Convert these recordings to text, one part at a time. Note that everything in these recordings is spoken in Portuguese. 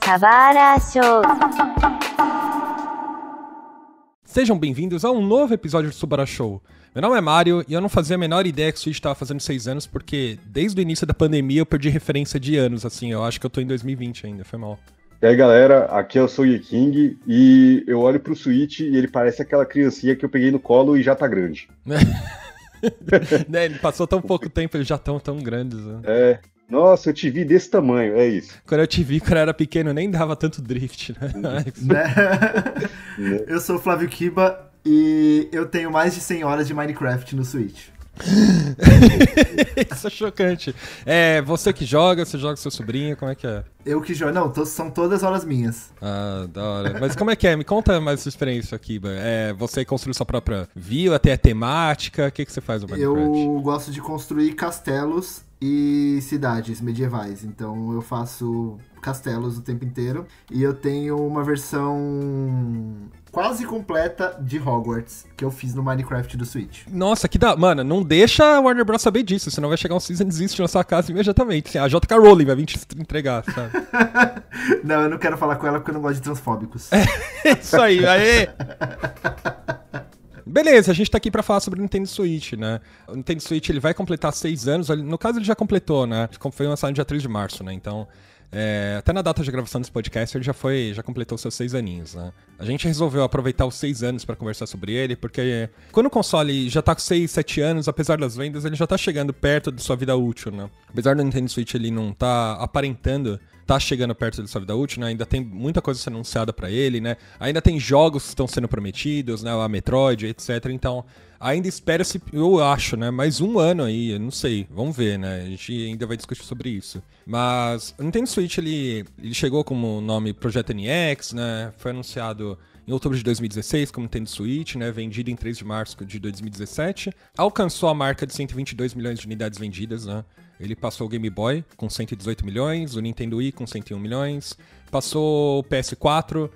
Kawara Show. Sejam bem-vindos a um novo episódio do Subara Show. Meu nome é Mário e eu não fazia a menor ideia que o Switch estava fazendo 6 anos, porque desde o início da pandemia eu perdi referência de anos, assim, eu acho que eu tô em 2020 ainda, foi mal. E aí galera, aqui é o Soul King e eu olho pro Switch e ele parece aquela criancinha que eu peguei no colo e já tá grande. Né, ele passou tão pouco tempo, eles já estão tão grandes, né? É, nossa, eu te vi desse tamanho, é isso. Quando eu te vi, quando eu era pequeno, nem dava tanto drift, né? Eu sou o Flávio Kiba e eu tenho mais de 100 horas de Minecraft no Switch. Isso é chocante. É, você que joga, você joga com seu sobrinho, como é que é? Eu que jogo, não, são todas horas minhas. Ah, da hora. Mas como é que é? Me conta mais sua experiência aqui. Você construiu sua própria vila, tem a temática, o que você faz no Minecraft? Eu gosto de construir castelos e cidades medievais, então eu faço castelos o tempo inteiro e eu tenho uma versão quase completa de Hogwarts que eu fiz no Minecraft do Switch. Nossa, que da... Mano, não deixa a Warner Bros saber disso, senão vai chegar um Season Desist na sua casa imediatamente. A JK Rowling vai vir te entregar, sabe? Não, eu não quero falar com ela porque eu não gosto de transfóbicos. Isso aí, aê! Beleza, a gente tá aqui pra falar sobre o Nintendo Switch, né? O Nintendo Switch, ele vai completar 6 anos, no caso ele já completou, né? Foi lançado no dia 3 de março, né? Então, até na data de gravação desse podcast, ele já completou seus 6 aninhos, né? A gente resolveu aproveitar os 6 anos pra conversar sobre ele, porque quando o console já tá com 6, 7 anos, apesar das vendas, ele já tá chegando perto de sua vida útil, né? Apesar do Nintendo Switch ele não tá aparentando, tá chegando perto de sua vida útil, né? Ainda tem muita coisa sendo anunciada pra ele, né? Ainda tem jogos que estão sendo prometidos, né? A Metroid, etc. Então, ainda espera-se, eu acho, né? Mais um ano aí, eu não sei. Vamos ver, né? A gente ainda vai discutir sobre isso. Mas o Nintendo Switch, ele chegou como nome Projeto NX, né? Foi anunciado em outubro de 2016 como Nintendo Switch, né? Vendido em 3 de março de 2017. Alcançou a marca de 122 milhões de unidades vendidas, né? Ele passou o Game Boy com 118 milhões, o Nintendo Wii com 101 milhões, passou o PS4,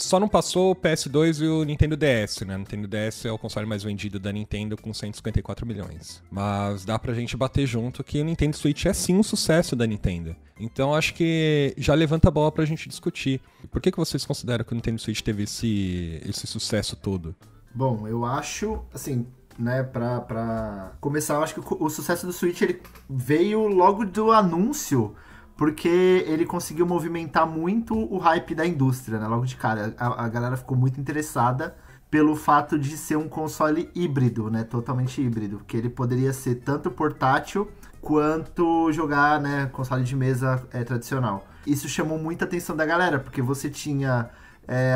só não passou o PS2 e o Nintendo DS, né? O Nintendo DS é o console mais vendido da Nintendo com 154 milhões. Mas dá pra gente bater junto que o Nintendo Switch é sim um sucesso da Nintendo. Então acho que já levanta a bola pra gente discutir. Por que vocês consideram que o Nintendo Switch teve esse sucesso todo? Bom, eu acho, assim, né, pra começar, eu acho que o sucesso do Switch ele veio logo do anúncio, porque ele conseguiu movimentar muito o hype da indústria, né, logo de cara. A galera ficou muito interessada pelo fato de ser um console híbrido, né, totalmente híbrido, que ele poderia ser tanto portátil quanto jogar, né, console de mesa tradicional. Isso chamou muita atenção da galera, porque você tinha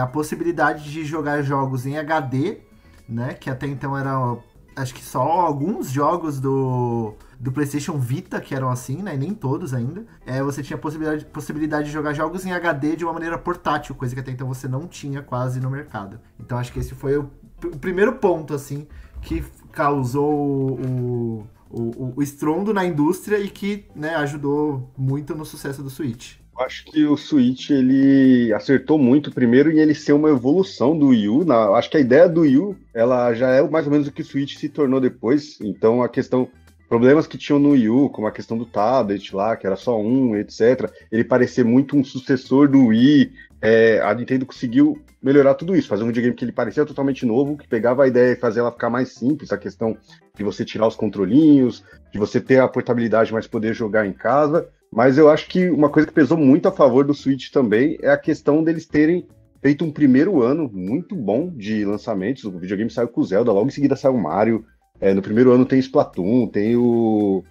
a possibilidade de jogar jogos em HD, né, que até então era, acho que só alguns jogos do PlayStation Vita que eram assim, né, e nem todos ainda. Você tinha a possibilidade de jogar jogos em HD de uma maneira portátil, coisa que até então você não tinha quase no mercado. Então acho que esse foi o primeiro ponto, assim, que causou o estrondo na indústria e que, né, ajudou muito no sucesso do Switch. Acho que o Switch, ele acertou muito primeiro em ele ser uma evolução do Wii U. Acho que a ideia do Wii U, ela já é mais ou menos o que o Switch se tornou depois. Então, problemas que tinham no Wii U, como a questão do tablet lá, que era só um, etc. Ele parecia muito um sucessor do Wii. A Nintendo conseguiu melhorar tudo isso, fazer um videogame que ele parecia totalmente novo, que pegava a ideia e fazia ela ficar mais simples, a questão de você tirar os controlinhos, de você ter a portabilidade, mas poder jogar em casa. Mas eu acho que uma coisa que pesou muito a favor do Switch também é a questão deles terem feito um primeiro ano muito bom de lançamentos. O videogame saiu com o Zelda, logo em seguida saiu o Mario. No primeiro ano tem Splatoon, tem o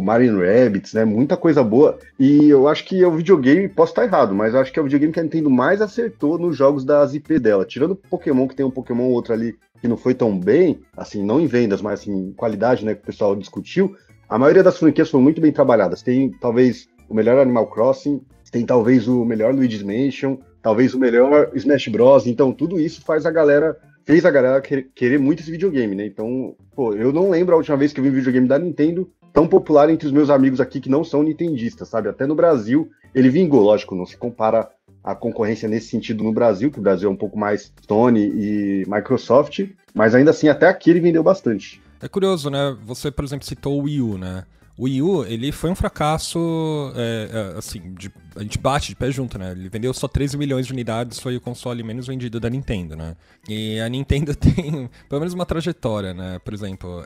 Mario Rabbids, né? Muita coisa boa. E eu acho que é o videogame, posso estar errado, mas eu acho que é o videogame que a Nintendo mais acertou nos jogos das IP dela. Tirando o Pokémon, que tem um Pokémon ou outro ali que não foi tão bem, assim, não em vendas, mas assim, em qualidade, né, que o pessoal discutiu. A maioria das franquias foram muito bem trabalhadas. Tem, talvez, o melhor Animal Crossing, tem, talvez, o melhor Luigi's Mansion, talvez o melhor Smash Bros. Então, tudo isso fez a galera querer muito esse videogame, né? Então, pô, eu não lembro a última vez que eu vi um videogame da Nintendo tão popular entre os meus amigos aqui que não são nintendistas, sabe? Até no Brasil, ele vingou. Lógico, não se compara a concorrência nesse sentido no Brasil, que o Brasil é um pouco mais Sony e Microsoft, mas ainda assim, até aqui ele vendeu bastante. É curioso, né? Você, por exemplo, citou o Wii U, né? O Wii U, ele foi um fracasso, assim, a gente bate de pé junto, né? Ele vendeu só 13 milhões de unidades, foi o console menos vendido da Nintendo, né? E a Nintendo tem, pelo menos, uma trajetória, né? Por exemplo,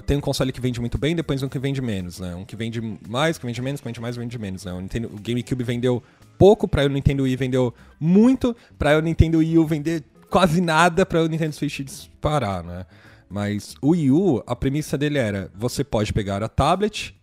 tem um console que vende muito bem, depois um que vende menos, né? Um que vende mais, que vende menos, que vende mais, vende menos, né? O GameCube vendeu pouco, pra o Nintendo Wii vendeu muito, pra o Nintendo Wii U vender quase nada, pra o Nintendo Switch disparar, né? Mas o Wii U, a premissa dele era, você pode pegar a tablet,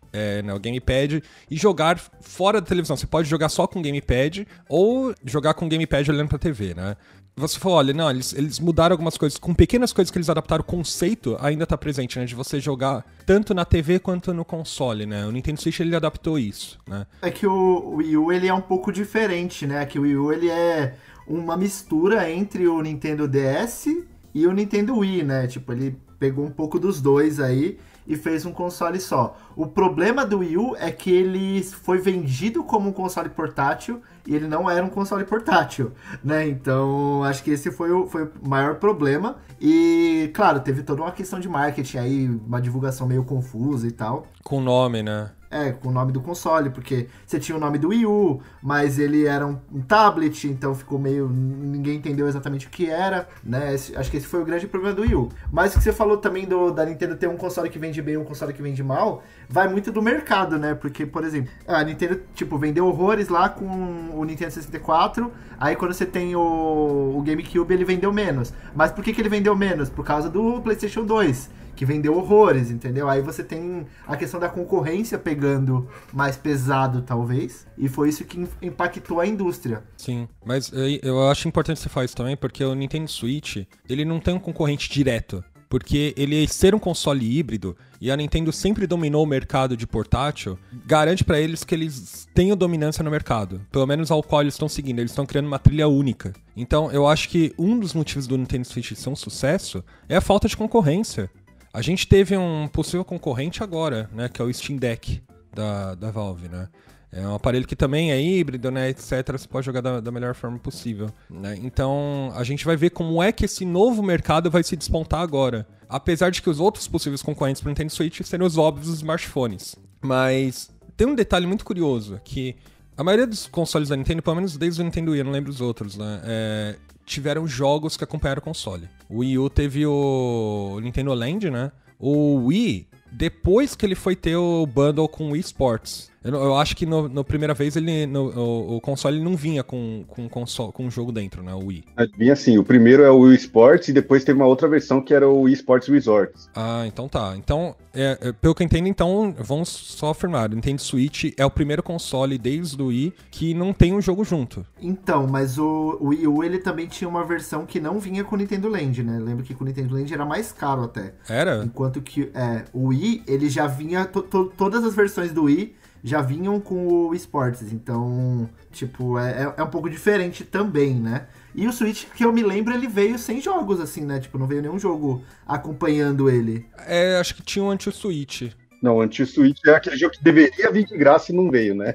o gamepad, e jogar fora da televisão. Você pode jogar só com o gamepad, ou jogar com o gamepad olhando pra TV, né? Você falou, olha, não, eles mudaram algumas coisas, com pequenas coisas que eles adaptaram, o conceito ainda tá presente, né? De você jogar tanto na TV quanto no console, né? O Nintendo Switch, ele adaptou isso, né? É que o Wii U, ele é um pouco diferente, né? Que o Wii U, ele é uma mistura entre o Nintendo DS e o Nintendo Wii, né? Tipo, ele pegou um pouco dos dois aí e fez um console só. O problema do Wii U é que ele foi vendido como um console portátil e ele não era um console portátil, né? Então, acho que esse foi o maior problema. E, claro, teve toda uma questão de marketing aí, uma divulgação meio confusa e tal. Com o nome, né? Com o nome do console, porque você tinha o nome do Wii U, mas ele era um tablet, então ficou meio... ninguém entendeu exatamente o que era, né? Acho que esse foi o grande problema do Wii U. Mas o que você falou também da Nintendo ter um console que vende bem e um console que vende mal, vai muito do mercado, né? Porque, por exemplo, a Nintendo, tipo, vendeu horrores lá com o Nintendo 64, aí quando você tem o GameCube, ele vendeu menos. Mas por que ele vendeu menos? Por causa do PlayStation 2. Que vendeu horrores, entendeu? Aí você tem a questão da concorrência pegando mais pesado, talvez, e foi isso que impactou a indústria. Sim, mas eu acho importante você falar isso também, porque o Nintendo Switch, ele não tem um concorrente direto, porque ele ser um console híbrido, e a Nintendo sempre dominou o mercado de portátil, garante pra eles que eles tenham dominância no mercado, pelo menos ao qual eles estão seguindo, eles estão criando uma trilha única. Então, eu acho que um dos motivos do Nintendo Switch ser um sucesso é a falta de concorrência. A gente teve um possível concorrente agora, né, que é o Steam Deck da Valve, né? É um aparelho que também é híbrido, né, etc. Você pode jogar da melhor forma possível, né? Então, a gente vai ver como é que esse novo mercado vai se despontar agora. Apesar de que os outros possíveis concorrentes para o Nintendo Switch serão os óbvios smartphones. Mas tem um detalhe muito curioso, que a maioria dos consoles da Nintendo, pelo menos desde o Nintendo Wii, eu não lembro os outros, né, tiveram jogos que acompanharam o console. O Wii U teve o Nintendo Land, né? O Wii, depois que ele foi ter o bundle com o Wii Sports. Eu acho que na primeira vez o console não vinha com um jogo dentro, né? O Wii. Vinha assim, o primeiro é o Wii Sports e depois teve uma outra versão que era o Wii Sports Resorts. Ah, então tá. Então, pelo que eu entendo, então, vamos só afirmar, o Nintendo Switch é o primeiro console desde o Wii que não tem um jogo junto. Então, mas o Wii U, ele também tinha uma versão que não vinha com o Nintendo Land, né? Lembro que com o Nintendo Land era mais caro até. Era? Enquanto que o Wii, ele já vinha, todas as versões do Wii já vinham com o Wii Sports, então, tipo, é um pouco diferente também, né? E o Switch, que eu me lembro, ele veio sem jogos, assim, né? Tipo, não veio nenhum jogo acompanhando ele. Acho que tinha um anti-Switch. Não, o anti-Switch é aquele jogo que deveria vir de graça e não veio, né?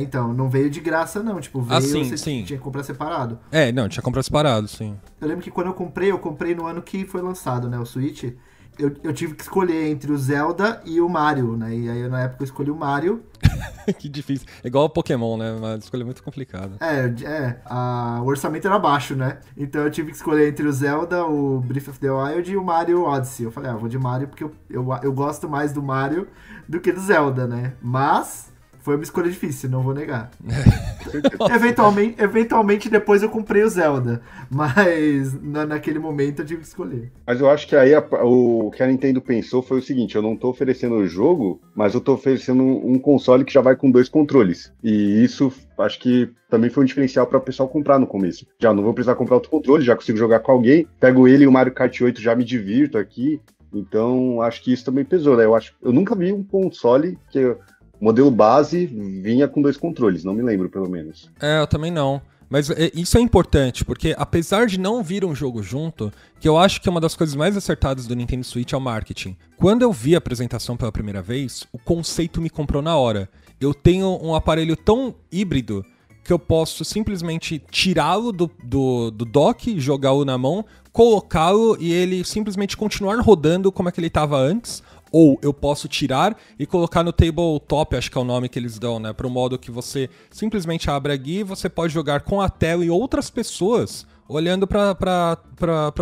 Então, não veio de graça, não. Tipo, veio, sim. Tinha que comprar separado. Não, tinha que comprar separado, sim. Eu lembro que quando eu comprei no ano que foi lançado, né, o Switch. Eu tive que escolher entre o Zelda e o Mario, né? E aí, na época, eu escolhi o Mario. Que difícil. É igual o Pokémon, né? Uma escolha muito complicada. O orçamento era baixo, né? Então eu tive que escolher entre o Zelda, o Breath of the Wild e o Mario Odyssey. Eu falei, eu vou de Mario porque eu gosto mais do Mario do que do Zelda, né? Mas foi uma escolha difícil, não vou negar. Eventualmente depois eu comprei o Zelda, mas naquele momento eu tive que escolher. Mas eu acho que aí o que a Nintendo pensou foi o seguinte, eu não tô oferecendo o jogo, mas eu tô oferecendo um console que já vai com 2 controles. E isso acho que também foi um diferencial para o pessoal comprar no começo. Já não vou precisar comprar outro controle, já consigo jogar com alguém, pego ele e o Mario Kart 8, já me divirto aqui. Então acho que isso também pesou, né? Eu nunca vi um console que... O modelo base vinha com 2 controles, não me lembro, pelo menos. Eu também não. Mas isso é importante, porque apesar de não vir um jogo junto, que eu acho que é uma das coisas mais acertadas do Nintendo Switch é o marketing. Quando eu vi a apresentação pela primeira vez, o conceito me comprou na hora. Eu tenho um aparelho tão híbrido que eu posso simplesmente tirá-lo do dock, jogá-lo na mão, colocá-lo e ele simplesmente continuar rodando como é que ele estava antes, Ou eu posso tirar e colocar no tabletop, acho que é o nome que eles dão, né? Para o modo que você simplesmente abre a guia e você pode jogar com a tela e outras pessoas olhando para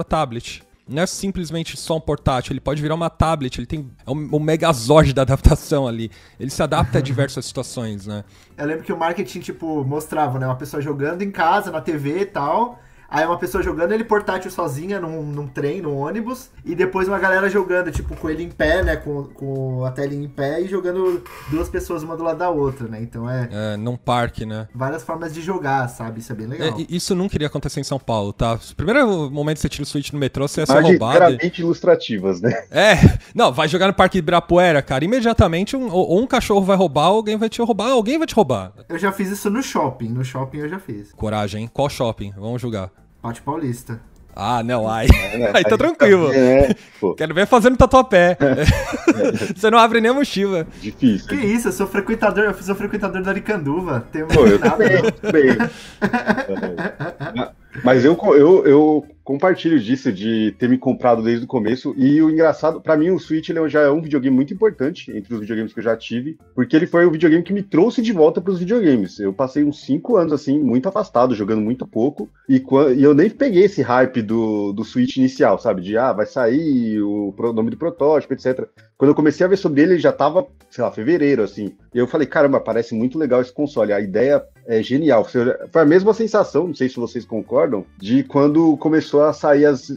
tablet. Não é simplesmente só um portátil, ele pode virar uma tablet, ele tem um megazord da adaptação ali. Ele se adapta a diversas situações, né? Eu lembro que o marketing, tipo, mostrava, né? Uma pessoa jogando em casa, na TV e tal. Aí uma pessoa jogando ele portátil sozinha num trem, num ônibus, e depois uma galera jogando, tipo, com ele em pé, né, com a telinha em pé e jogando duas pessoas uma do lado da outra, né, então num parque, né. Várias formas de jogar, sabe, isso é bem legal. Isso não queria acontecer em São Paulo, tá? Primeiro momento que você tira o Switch no metrô, você ia ser roubado. Claramente ilustrativas, né. Não, vai jogar no Parque Ibirapuera, cara, imediatamente ou um cachorro vai roubar, ou alguém vai te roubar. Eu já fiz isso no shopping eu já fiz. Coragem, hein? Qual shopping? Vamos julgar. Pátio Paulista. Ah, não, aí tá tranquilo. Quero ver fazendo tatuapé. Você não abre nem a mochila. Difícil. Que isso, eu sou frequentador da Aricanduva. Pô, eu também. Mas eu compartilho disso, de ter me comprado desde o começo. E o engraçado, pra mim o Switch já é um videogame muito importante entre os videogames que eu já tive, porque ele foi o videogame que me trouxe de volta pros videogames. Eu passei uns 5 anos, assim, muito afastado, jogando muito pouco, e eu nem peguei esse hype do Switch inicial, sabe? De, vai sair o nome do protótipo, etc. Quando eu comecei a ver sobre ele já tava, sei lá, fevereiro, assim. E eu falei, caramba, parece muito legal esse console. A ideia é genial. Foi a mesma sensação, não sei se vocês concordam, de quando começou a sair as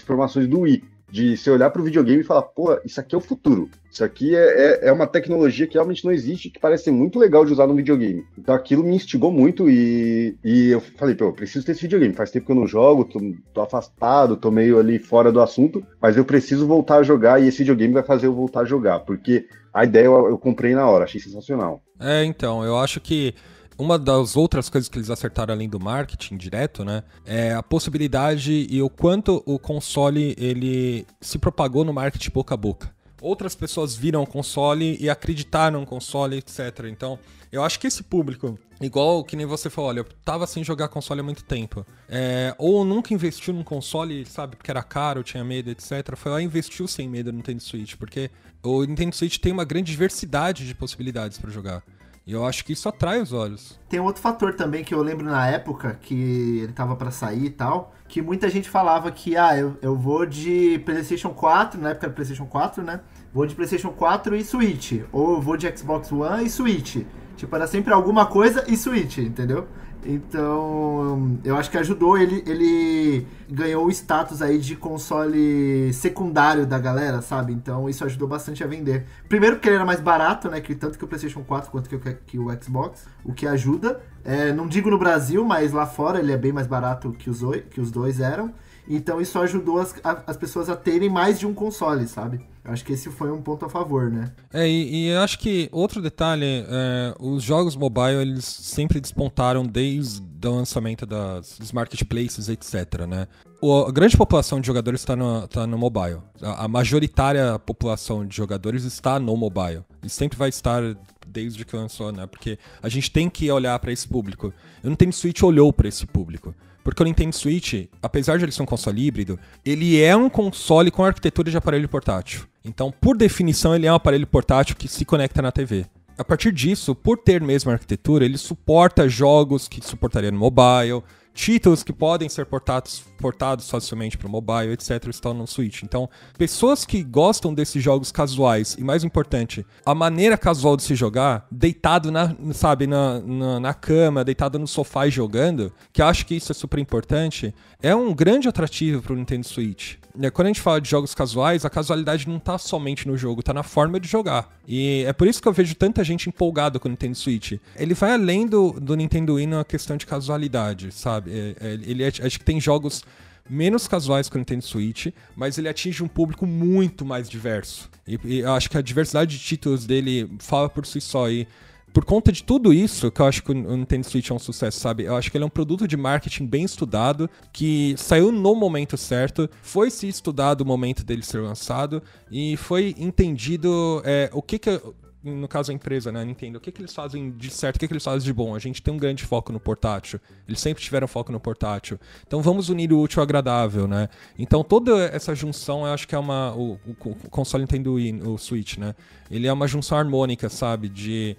informações do Wii. De você olhar para o videogame e falar, pô, isso aqui é o futuro. Isso aqui é uma tecnologia que realmente não existe, que parece ser muito legal de usar no videogame. Então aquilo me instigou muito e eu falei, pô, eu preciso ter esse videogame. Faz tempo que eu não jogo, tô afastado, tô meio ali fora do assunto, mas eu preciso voltar a jogar e esse videogame vai fazer eu voltar a jogar, porque a ideia eu comprei na hora, achei sensacional. Então, eu acho que uma das outras coisas que eles acertaram além do marketing direto, né, é a possibilidade e o quanto o console ele se propagou no marketing boca a boca. Outras pessoas viram o console e acreditaram no console, etc. Então, eu acho que esse público, igual que nem você falou, olha, eu tava sem jogar console há muito tempo, ou nunca investiu num console, sabe, porque era caro, tinha medo, etc. Foi lá e investiu sem medo no Nintendo Switch, porque o Nintendo Switch tem uma grande diversidade de possibilidades para jogar. E eu acho que isso atrai os olhos. Tem um outro fator também que eu lembro na época que ele tava pra sair e tal, que muita gente falava que, eu vou de PlayStation 4, na época era PlayStation 4, né? Vou de PlayStation 4 e Switch. Ou eu vou de Xbox One e Switch. Tipo, era sempre alguma coisa e Switch, entendeu? Então, eu acho que ajudou, ele ganhou o status aí de console secundário da galera, sabe? Então, isso ajudou bastante a vender. Primeiro porque ele era mais barato, né? Tanto que o PlayStation 4 quanto que o Xbox, o que ajuda. Não digo no Brasil, mas lá fora ele é bem mais barato que os dois eram. Então, isso ajudou as pessoas a terem mais de um console, sabe? Eu acho que esse foi um ponto a favor, né? E eu acho que outro detalhe, os jogos mobile, eles sempre despontaram desde o lançamento dos marketplaces, etc, né? A grande população de jogadores está no mobile. A majoritária população de jogadores está no mobile. E sempre vai estar desde que lançou, né? Porque a gente tem que olhar para esse público. O Nintendo Switch olhou para esse público. Porque o Nintendo Switch, apesar de ele ser um console híbrido, ele é um console com arquitetura de aparelho portátil. Então, por definição, ele é um aparelho portátil que se conecta na TV. A partir disso, por ter mesma arquitetura, ele suporta jogos que suportaria no mobile, títulos que podem ser portados facilmente para o mobile, etc, estão no Switch. Então, pessoas que gostam desses jogos casuais, e mais importante, a maneira casual de se jogar, deitado na cama, deitado no sofá e jogando, que eu acho que isso é super importante, é um grande atrativo para o Nintendo Switch. Quando a gente fala de jogos casuais, a casualidade não tá somente no jogo, tá na forma de jogar. E é por isso que eu vejo tanta gente empolgada com o Nintendo Switch. Ele vai além do Nintendo Wii na questão de casualidade, sabe? Acho que tem jogos menos casuais que o Nintendo Switch, mas ele atinge um público muito mais diverso. E eu acho que a diversidade de títulos dele fala por si só. E por conta de tudo isso, que eu acho que o Nintendo Switch é um sucesso, sabe? Eu acho que ele é um produto de marketing bem estudado, que saiu no momento certo, foi se estudado o momento dele ser lançado, e foi entendido no caso a empresa, né, a Nintendo, o que eles fazem de certo, o que eles fazem de bom? A gente tem um grande foco no portátil, eles sempre tiveram foco no portátil, então vamos unir o útil ao agradável, né? Então toda essa junção, eu acho que é o console Nintendo Wii, o Switch, né? Ele é uma junção harmônica, sabe, de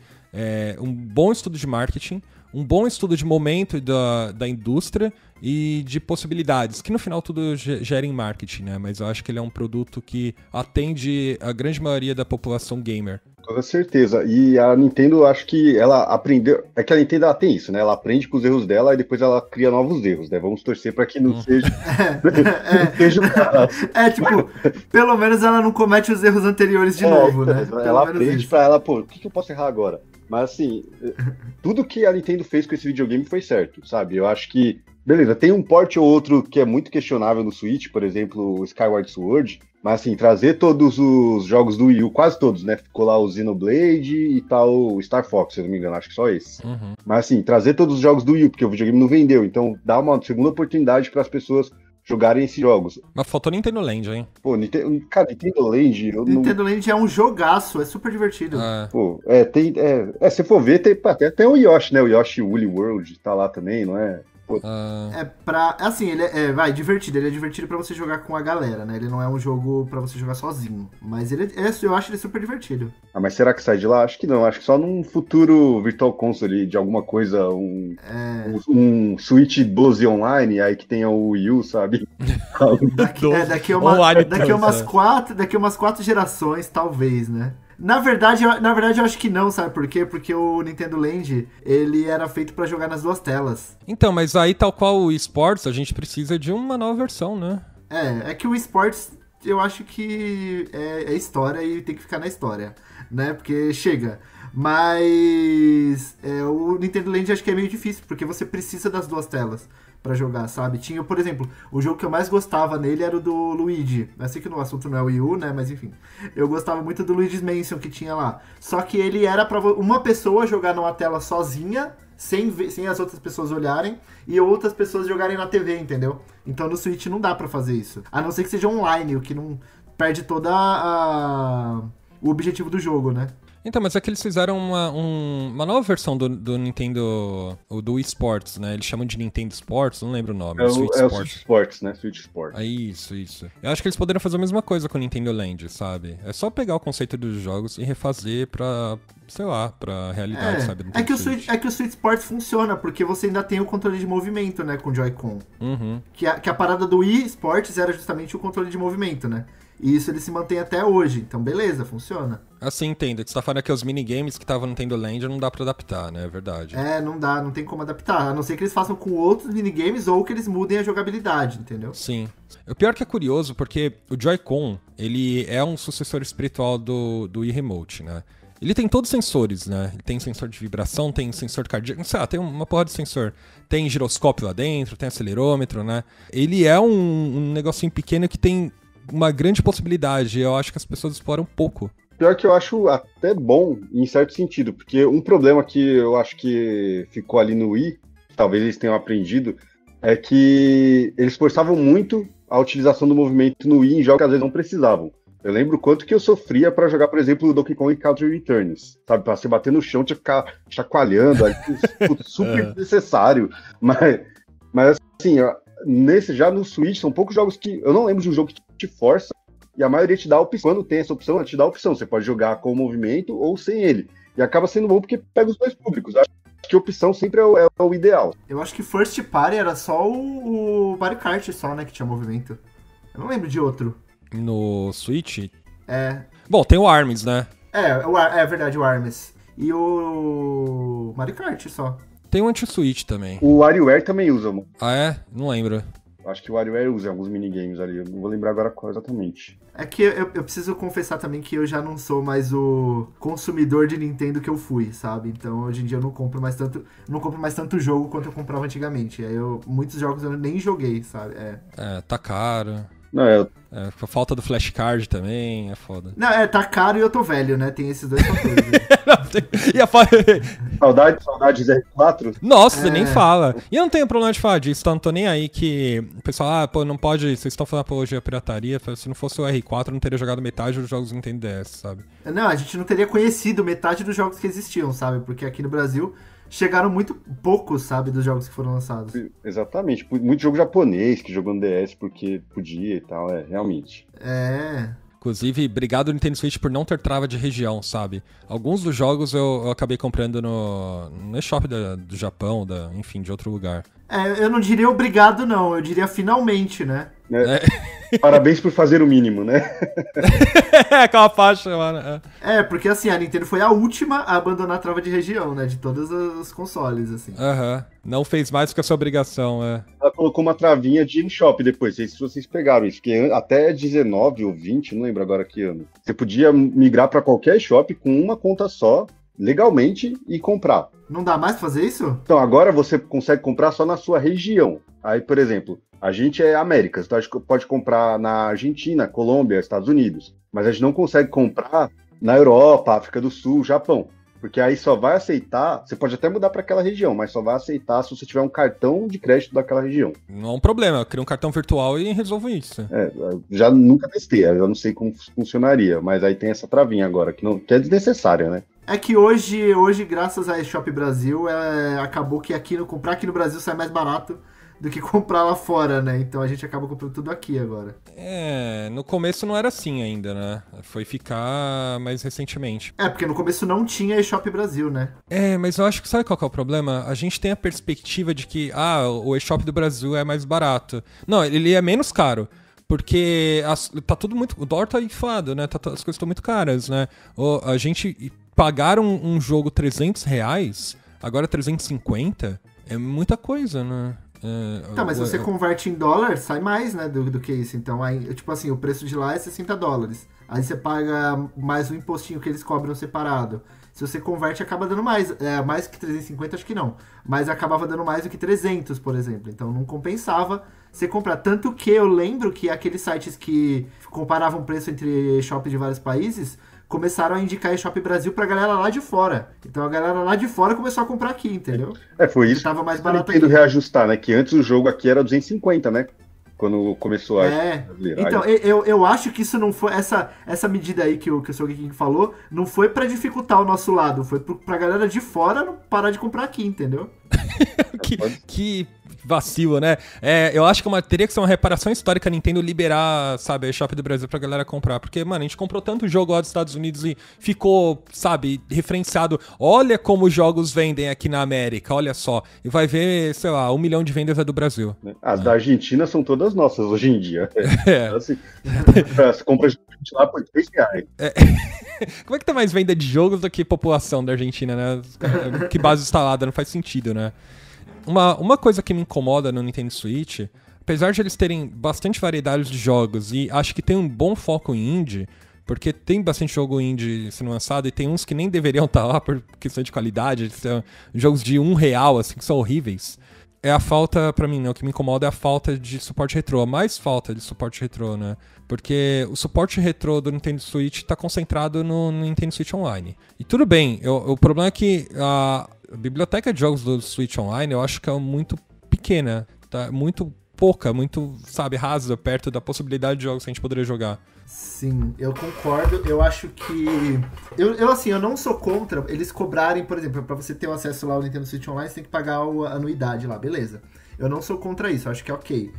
um bom estudo de marketing, um bom estudo de momento da indústria e de possibilidades, que no final tudo gera em marketing, né? Mas eu acho que ele é um produto que atende a grande maioria da população gamer. Com toda certeza. E a Nintendo, eu acho que ela aprendeu. É que a Nintendo ela tem isso, né? Ela aprende com os erros dela e depois ela cria novos erros, né? Vamos torcer para que não seja. Não seja o caso. Tipo, pelo menos ela não comete os erros anteriores de novo, né? Ela aprende pra ela, pô, o que eu posso errar agora? Mas assim, tudo que a Nintendo fez com esse videogame foi certo, sabe? Eu acho que, beleza, tem um port ou outro que é muito questionável no Switch, por exemplo, o Skyward Sword, mas assim, trazer todos os jogos do Wii U, quase todos, né? Ficou lá o Xenoblade e tal, o Star Fox, se eu não me engano, acho que só esse. Uhum. Mas assim, trazer todos os jogos do Wii U, porque o videogame não vendeu, então dá uma segunda oportunidade para as pessoas jogarem esses jogos. Mas faltou Nintendo Land, hein? Pô, cara, Nintendo Land... Nintendo Land é um jogaço, é super divertido. Pô, se for ver, tem o Yoshi, né? O Yoshi Woolly World tá lá também, não é? Assim, ele divertido. Ele é divertido pra você jogar com a galera, né? Ele não é um jogo pra você jogar sozinho. Mas eu acho ele super divertido. Mas será que sai de lá? Acho que não. Acho que só num futuro Virtual Console de alguma coisa, um Switch 12 online, aí que tenha o Wii U, sabe? Daqui umas 4 gerações, talvez, né? Na verdade, eu acho que não, sabe por quê? Porque o Nintendo Land, ele era feito pra jogar nas duas telas. Então, mas aí, tal qual o eSports, a gente precisa de uma nova versão, né? É que o eSports, eu acho que é história e tem que ficar na história, né? Porque chega. Mas o Nintendo Land acho que é meio difícil, porque você precisa das duas telas pra jogar, sabe? Tinha, por exemplo, o jogo que eu mais gostava nele era o do Luigi. Eu sei que no assunto não é o Wii U, né? Mas enfim. Eu gostava muito do Luigi's Mansion que tinha lá. Só que ele era pra uma pessoa jogar numa tela sozinha, sem as outras pessoas olharem, e outras pessoas jogarem na TV, entendeu? Então no Switch não dá pra fazer isso. A não ser que seja online, o que não perde toda o objetivo do jogo, né? Então, mas é que eles fizeram uma nova versão do Nintendo, do Wii Sports, né? Eles chamam de Nintendo Sports, não lembro o nome. O Switch Sports, né? Switch Sports. Isso. Eu acho que eles poderiam fazer a mesma coisa com o Nintendo Land, sabe? É só pegar o conceito dos jogos e refazer pra, sei lá, pra realidade, sabe? É que o Switch Sports funciona, porque você ainda tem o controle de movimento, né? Com o Joy-Con. Uhum. Que a parada do Wii Sports era justamente o controle de movimento, né? E isso ele se mantém até hoje. Então, beleza, funciona. Assim, entendo. Você tá falando que os minigames que estavam no Nintendo Land não dá pra adaptar, né? É verdade. Não dá, não tem como adaptar. A não ser que eles façam com outros minigames ou que eles mudem a jogabilidade, entendeu? Sim. O pior que é curioso, porque o Joy-Con, ele é um sucessor espiritual do Wii Remote, né? Ele tem todos os sensores, né? Ele tem sensor de vibração, tem sensor cardíaco, não sei lá, tem uma porra de sensor. Tem giroscópio lá dentro, tem acelerômetro, né? Ele é um negocinho pequeno que tem uma grande possibilidade. Eu acho que as pessoas exploram pouco. Pior que eu acho até bom, em certo sentido, porque um problema que eu acho que ficou ali no Wii, talvez eles tenham aprendido, é que eles forçavam muito a utilização do movimento no Wii em jogos que às vezes não precisavam. Eu lembro o quanto que eu sofria pra jogar, por exemplo, o Donkey Kong Country Returns, sabe? Pra você bater no chão, tinha que ficar chacoalhando, super necessário. Mas assim, já no Switch, são poucos jogos que... Eu não lembro de um jogo que te força, e a maioria te dá a opção. Quando tem essa opção, ela te dá a opção. Você pode jogar com o movimento ou sem ele. E acaba sendo bom porque pega os dois públicos. Acho que a opção sempre é o ideal. Eu acho que First Party era só o Mario Kart só, né, que tinha movimento. Eu não lembro de outro. No Switch? É. Bom, tem o ARMS, né? É verdade, o ARMS. E o Mario Kart só. Tem o Anti-Switch também. O WarioWare também usa, mano. Ah, é? Não lembro. Acho que o WarioWare usa alguns minigames ali. Eu não vou lembrar agora qual exatamente. É que eu preciso confessar também que eu já não sou mais o consumidor de Nintendo que eu fui, sabe? Então hoje em dia eu não compro mais tanto jogo quanto eu comprava antigamente. Aí muitos jogos eu nem joguei, sabe? Tá caro. Não, A falta do flashcard também é foda. Não, tá caro e eu tô velho, né? Tem esses dois fatores. E a saudades R4? Nossa, você nem fala. E eu não tenho problema de falar disso, tá? Não tô nem aí que o pessoal, pô, não pode. Vocês estão falando apologia à pirataria. Se não fosse o R4, eu não teria jogado metade dos jogos do Nintendo DS, sabe? Não, a gente não teria conhecido metade dos jogos que existiam, sabe? Porque aqui no Brasil chegaram muito poucos, sabe, dos jogos que foram lançados. Exatamente. Muito jogo japonês que jogou no DS porque podia e tal, realmente. Inclusive, obrigado Nintendo Switch por não ter trava de região, sabe? Alguns dos jogos eu acabei comprando no eShop do Japão, enfim, de outro lugar. Eu não diria obrigado, não. Eu diria finalmente, né? Parabéns por fazer o mínimo, né? Aquela faixa, mano. Porque assim, a Nintendo foi a última a abandonar a trava de região, né? De todos os consoles, assim. Não fez mais do que a sua obrigação, Ela colocou uma travinha de eShop depois, não sei se vocês pegaram isso, porque até 19 ou 20, não lembro agora que ano, você podia migrar para qualquer eShop com uma conta só, legalmente, e comprar. Não dá mais pra fazer isso? Então, agora você consegue comprar só na sua região. Aí, por exemplo, a gente é Américas, então a gente pode comprar na Argentina, Colômbia, Estados Unidos, mas a gente não consegue comprar na Europa, África do Sul, Japão. Porque aí só vai aceitar, você pode até mudar para aquela região, mas só vai aceitar se você tiver um cartão de crédito daquela região. Não é um problema, eu crio um cartão virtual e resolvo isso. Já nunca testei, eu não sei como funcionaria, mas aí tem essa travinha agora, que é desnecessária, né? É que hoje graças a eShop Brasil, acabou que comprar aqui no Brasil sai mais barato do que comprar lá fora, né? Então a gente acaba comprando tudo aqui agora. No começo não era assim ainda, né? Foi ficar mais recentemente. Porque no começo não tinha eShop Brasil, né? Mas eu acho que sabe qual que é o problema? A gente tem a perspectiva de que, o eShop do Brasil é mais barato. Não, ele é menos caro. Porque tá tudo muito... O dólar tá inflado, né? As coisas estão muito caras, né? A gente pagar um jogo R$300, agora 350, é muita coisa, né? Tá, mas você converte em dólar, sai mais, né, do que isso. Então, aí, tipo assim, o preço de lá é $60. Aí você paga mais o impostinho que eles cobram separado. Se você converte, acaba dando mais. Mais que 350, acho que não. Mas acabava dando mais do que 300, por exemplo. Então, não compensava você comprar. Tanto que eu lembro que aqueles sites que comparavam preço entre shoppings de vários países começaram a indicar eShop Brasil pra galera lá de fora. Então a galera lá de fora começou a comprar aqui, entendeu? Foi isso. Tava mais barato aqui. Reajustar, né? Que antes o jogo aqui era 250, né? Quando começou a... Então, eu acho que isso não foi... Essa medida aí que o Sogeking falou, não foi pra dificultar o nosso lado, foi pra galera de fora não parar de comprar aqui, entendeu? que vacilo, né? Eu acho que teria que ser uma reparação histórica a Nintendo liberar, sabe, a eShop do Brasil pra galera comprar. Porque, mano, a gente comprou tanto jogo lá dos Estados Unidos e ficou, sabe, referenciado. Olha como os jogos vendem aqui na América, olha só. E vai ver, sei lá, 1 milhão de vendas é do Brasil. As da Argentina são todas nossas hoje em dia. Assim, você compra lá por R$3. Como é que tá mais venda de jogos do que população da Argentina, né? Que base instalada, não faz sentido, né? Uma coisa que me incomoda no Nintendo Switch, apesar de eles terem bastante variedade de jogos e acho que tem um bom foco em indie, porque tem bastante jogo indie sendo lançado e tem uns que nem deveriam estar lá por questão de qualidade, são jogos de R$1, assim, que são horríveis. É a falta, pra mim, né? O que me incomoda é a falta de suporte retrô, a mais falta de suporte retrô, né? Porque o suporte retrô do Nintendo Switch tá concentrado no Nintendo Switch Online. E tudo bem, o problema é que a biblioteca de jogos do Switch Online eu acho que é muito pequena, tá? Muito pouca, muito, sabe, rasa perto da possibilidade de jogos que a gente poderia jogar. Sim, eu concordo. Eu acho que... Eu não sou contra eles cobrarem, por exemplo, pra você ter o acesso lá ao Nintendo Switch Online, você tem que pagar a anuidade lá, beleza. Eu não sou contra isso, eu acho que é ok.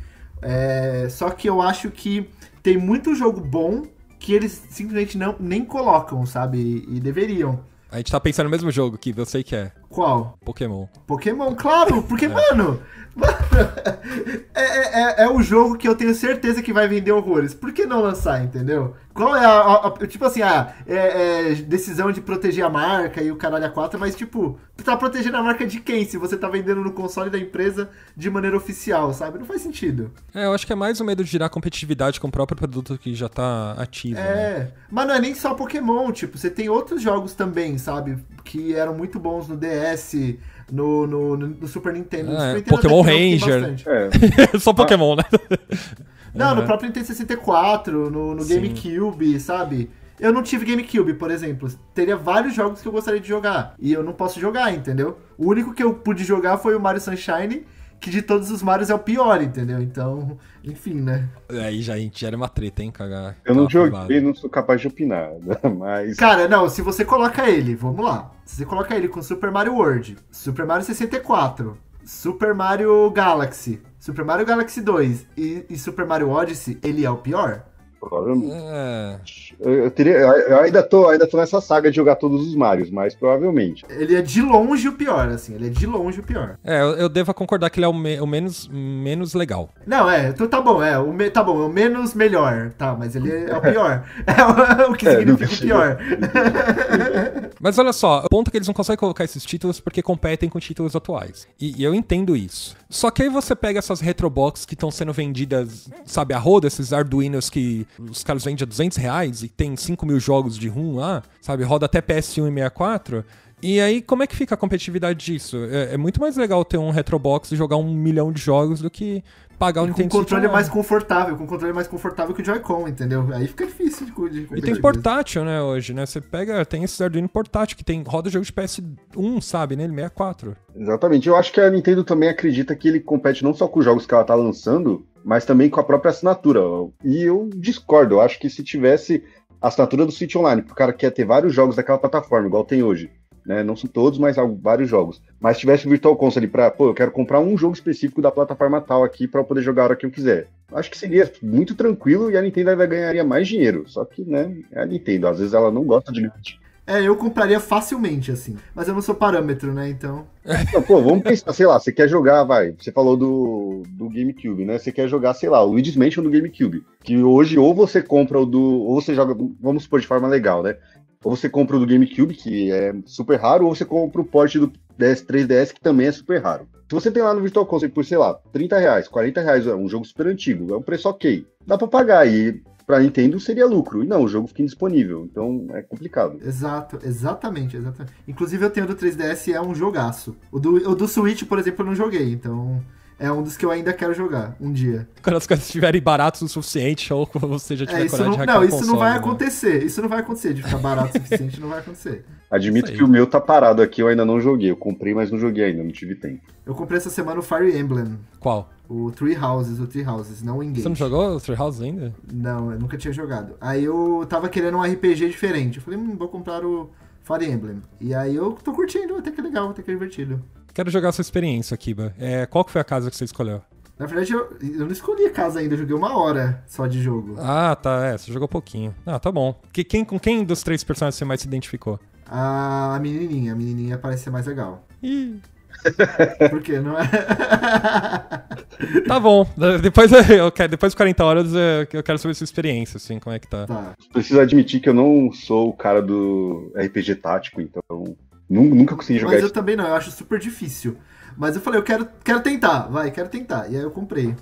Só que eu acho que tem muito jogo bom que eles simplesmente nem colocam, sabe? E deveriam. A gente tá pensando no mesmo jogo que você quer. Qual? Pokémon. Pokémon, claro, porque, mano, é o jogo que eu tenho certeza que vai vender horrores. Por que não lançar, entendeu? Qual é tipo assim, decisão de proteger a marca e o caralho a 4, mas tipo, tu tá protegendo a marca de quem? Se você tá vendendo no console da empresa de maneira oficial, sabe? Não faz sentido. Eu acho que é mais o medo de gerar competitividade com o próprio produto que já tá ativo. Né? Mas não é nem só Pokémon, tipo, você tem outros jogos também, sabe? Que eram muito bons no DS, no Super Nintendo. Pokémon Ranger. Só Pokémon, né? Não, no próprio Nintendo 64, no GameCube, sabe? Eu não tive GameCube, por exemplo. Teria vários jogos que eu gostaria de jogar. E eu não posso jogar, entendeu? O único que eu pude jogar foi o Mario Sunshine, que de todos os Marios é o pior, entendeu? Então, enfim, né? Aí já era uma treta, hein, cagar. Eu não joguei, não sou capaz de opinar, mas... Cara, não, se você coloca ele, vamos lá. Se você coloca ele com Super Mario World, Super Mario 64, Super Mario Galaxy, Super Mario Galaxy 2 e Super Mario Odyssey, ele é o pior? Provavelmente. Eu ainda tô nessa saga de jogar todos os Marios, mas provavelmente. Ele é de longe o pior, assim. Ele é de longe o pior. Eu devo concordar que ele é o menos legal. Não, então tá bom, tá bom, é o menos melhor, tá, mas ele é o pior. É o que significa o pior. Mas olha só, o ponto é que eles não conseguem colocar esses títulos porque competem com títulos atuais. E eu entendo isso. Só que aí você pega essas retrobox que estão sendo vendidas, sabe, a roda, esses Arduinos que os caras vendem a R$200 e tem 5 mil jogos de ROM lá, sabe, roda até PS1 e 64. E aí, como é que fica a competitividade disso? É muito mais legal ter um retrobox e jogar 1 milhão de jogos do que pagar o Nintendo Switch. Com controle mais confortável que o Joy-Con, entendeu? Aí fica difícil de competir. E tem portátil, né, hoje, né? Você tem esse Arduino portátil que roda jogo de PS1, sabe, nele, 64. Exatamente. Eu acho que a Nintendo também acredita que ele compete não só com os jogos que ela tá lançando, mas também com a própria assinatura. E eu discordo. Eu acho que se tivesse a assinatura do Switch Online, pro cara que quer ter vários jogos daquela plataforma, igual tem hoje, né? Não são todos, mas vários jogos. Mas se tivesse o Virtual Console pra, eu quero comprar um jogo específico da plataforma tal aqui pra eu poder jogar a hora que eu quiser. Acho que seria muito tranquilo e a Nintendo ainda ganharia mais dinheiro. Só que, né, é a Nintendo. Às vezes ela não gosta de limitar. Eu compraria facilmente, assim. Mas eu não sou parâmetro, né, então... Não, vamos pensar, sei lá, você quer jogar, você falou do GameCube, né? Você quer jogar, sei lá, o Luigi's Mansion do GameCube. Que hoje, ou você compra ou você joga, vamos supor, de forma legal, né? Ou você compra o do GameCube, que é super raro, ou você compra o port do 3DS, que também é super raro. Se você tem lá no Virtual Console por, sei lá, R$30, R$40, é um jogo super antigo, é um preço ok. Dá pra pagar, e pra Nintendo seria lucro. E não, o jogo fica indisponível, então é complicado. Exatamente. Inclusive eu tenho o do 3DS e é um jogaço. O do Switch, por exemplo, eu não joguei, então... É um dos que eu ainda quero jogar, um dia. Quando as coisas estiverem baratas o suficiente, ou você já tiver coragem de hackear o console. Isso não vai acontecer. Isso não vai acontecer. De ficar barato o suficiente, não vai acontecer. Admito que o meu tá parado aqui, eu ainda não joguei. Eu comprei, mas não joguei ainda, não tive tempo. Eu comprei essa semana o Fire Emblem. Qual? O Three Houses, não o Engage. Você não jogou o Three Houses ainda? Não, eu nunca tinha jogado. Aí eu tava querendo um RPG diferente. Eu falei, vou comprar o Fire Emblem. E aí eu tô curtindo, até que é legal, até que é divertido. Quero jogar a sua experiência, Kiba. Qual que foi a casa que você escolheu? Na verdade, eu não escolhi a casa ainda, eu joguei 1 hora só de jogo. Ah, tá, você jogou pouquinho. Ah, tá bom. Com quem dos 3 personagens você mais se identificou? A menininha parece ser mais legal. Ih... Por quê? Não é? Tá bom. Depois de 40 horas eu quero saber a sua experiência, assim, como é que tá. Preciso admitir que eu não sou o cara do RPG tático, então nunca consegui jogar. Mas eu também não, eu acho super difícil. Mas eu falei, eu quero tentar, quero tentar. E aí eu comprei.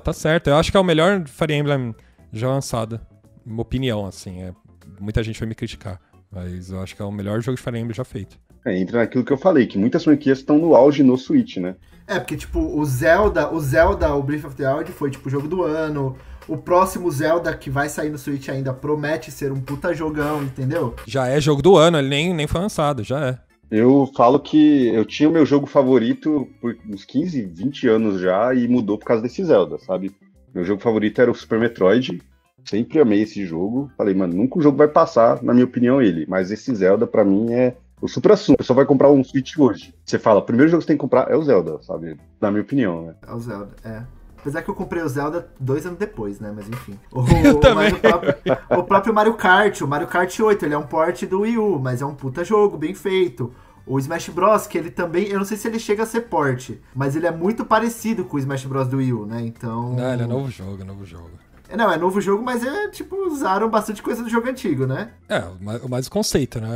Tá certo. Eu acho que é o melhor Fire Emblem já lançado. Minha opinião, assim. Muita gente vai me criticar. Mas eu acho que é o melhor jogo de Fire Emblem já feito. Entra naquilo que eu falei, que muitas franquias estão no auge no Switch, né? Porque, tipo, o Zelda, o Breath of the Wild foi, tipo, o jogo do ano. O próximo Zelda, que vai sair no Switch ainda, promete ser um puta jogão, entendeu? Já é jogo do ano, ele nem foi lançado, já é. Eu falo que eu tinha o meu jogo favorito por uns 15, 20 anos já e mudou por causa desse Zelda, sabe? Meu jogo favorito era o Super Metroid, sempre amei esse jogo. Falei, mano, nunca o jogo vai passar, na minha opinião, ele. Mas esse Zelda, pra mim, é o supra-sumo. O pessoal vai comprar um Switch hoje. Você fala, o primeiro jogo que você tem que comprar é o Zelda, sabe? Na minha opinião, né? É o Zelda, Apesar que eu comprei o Zelda 2 anos depois, né? Mas enfim. Eu também. O próprio Mario Kart, o Mario Kart 8, ele é um port do Wii U, mas é um puta jogo, bem feito. O Smash Bros, que ele também, eu não sei se ele chega a ser port, mas ele é muito parecido com o Smash Bros do Wii U, né? Então... Não, ele é novo jogo. Não, é novo jogo, mas usaram bastante coisa do jogo antigo, né? Mais o conceito, né?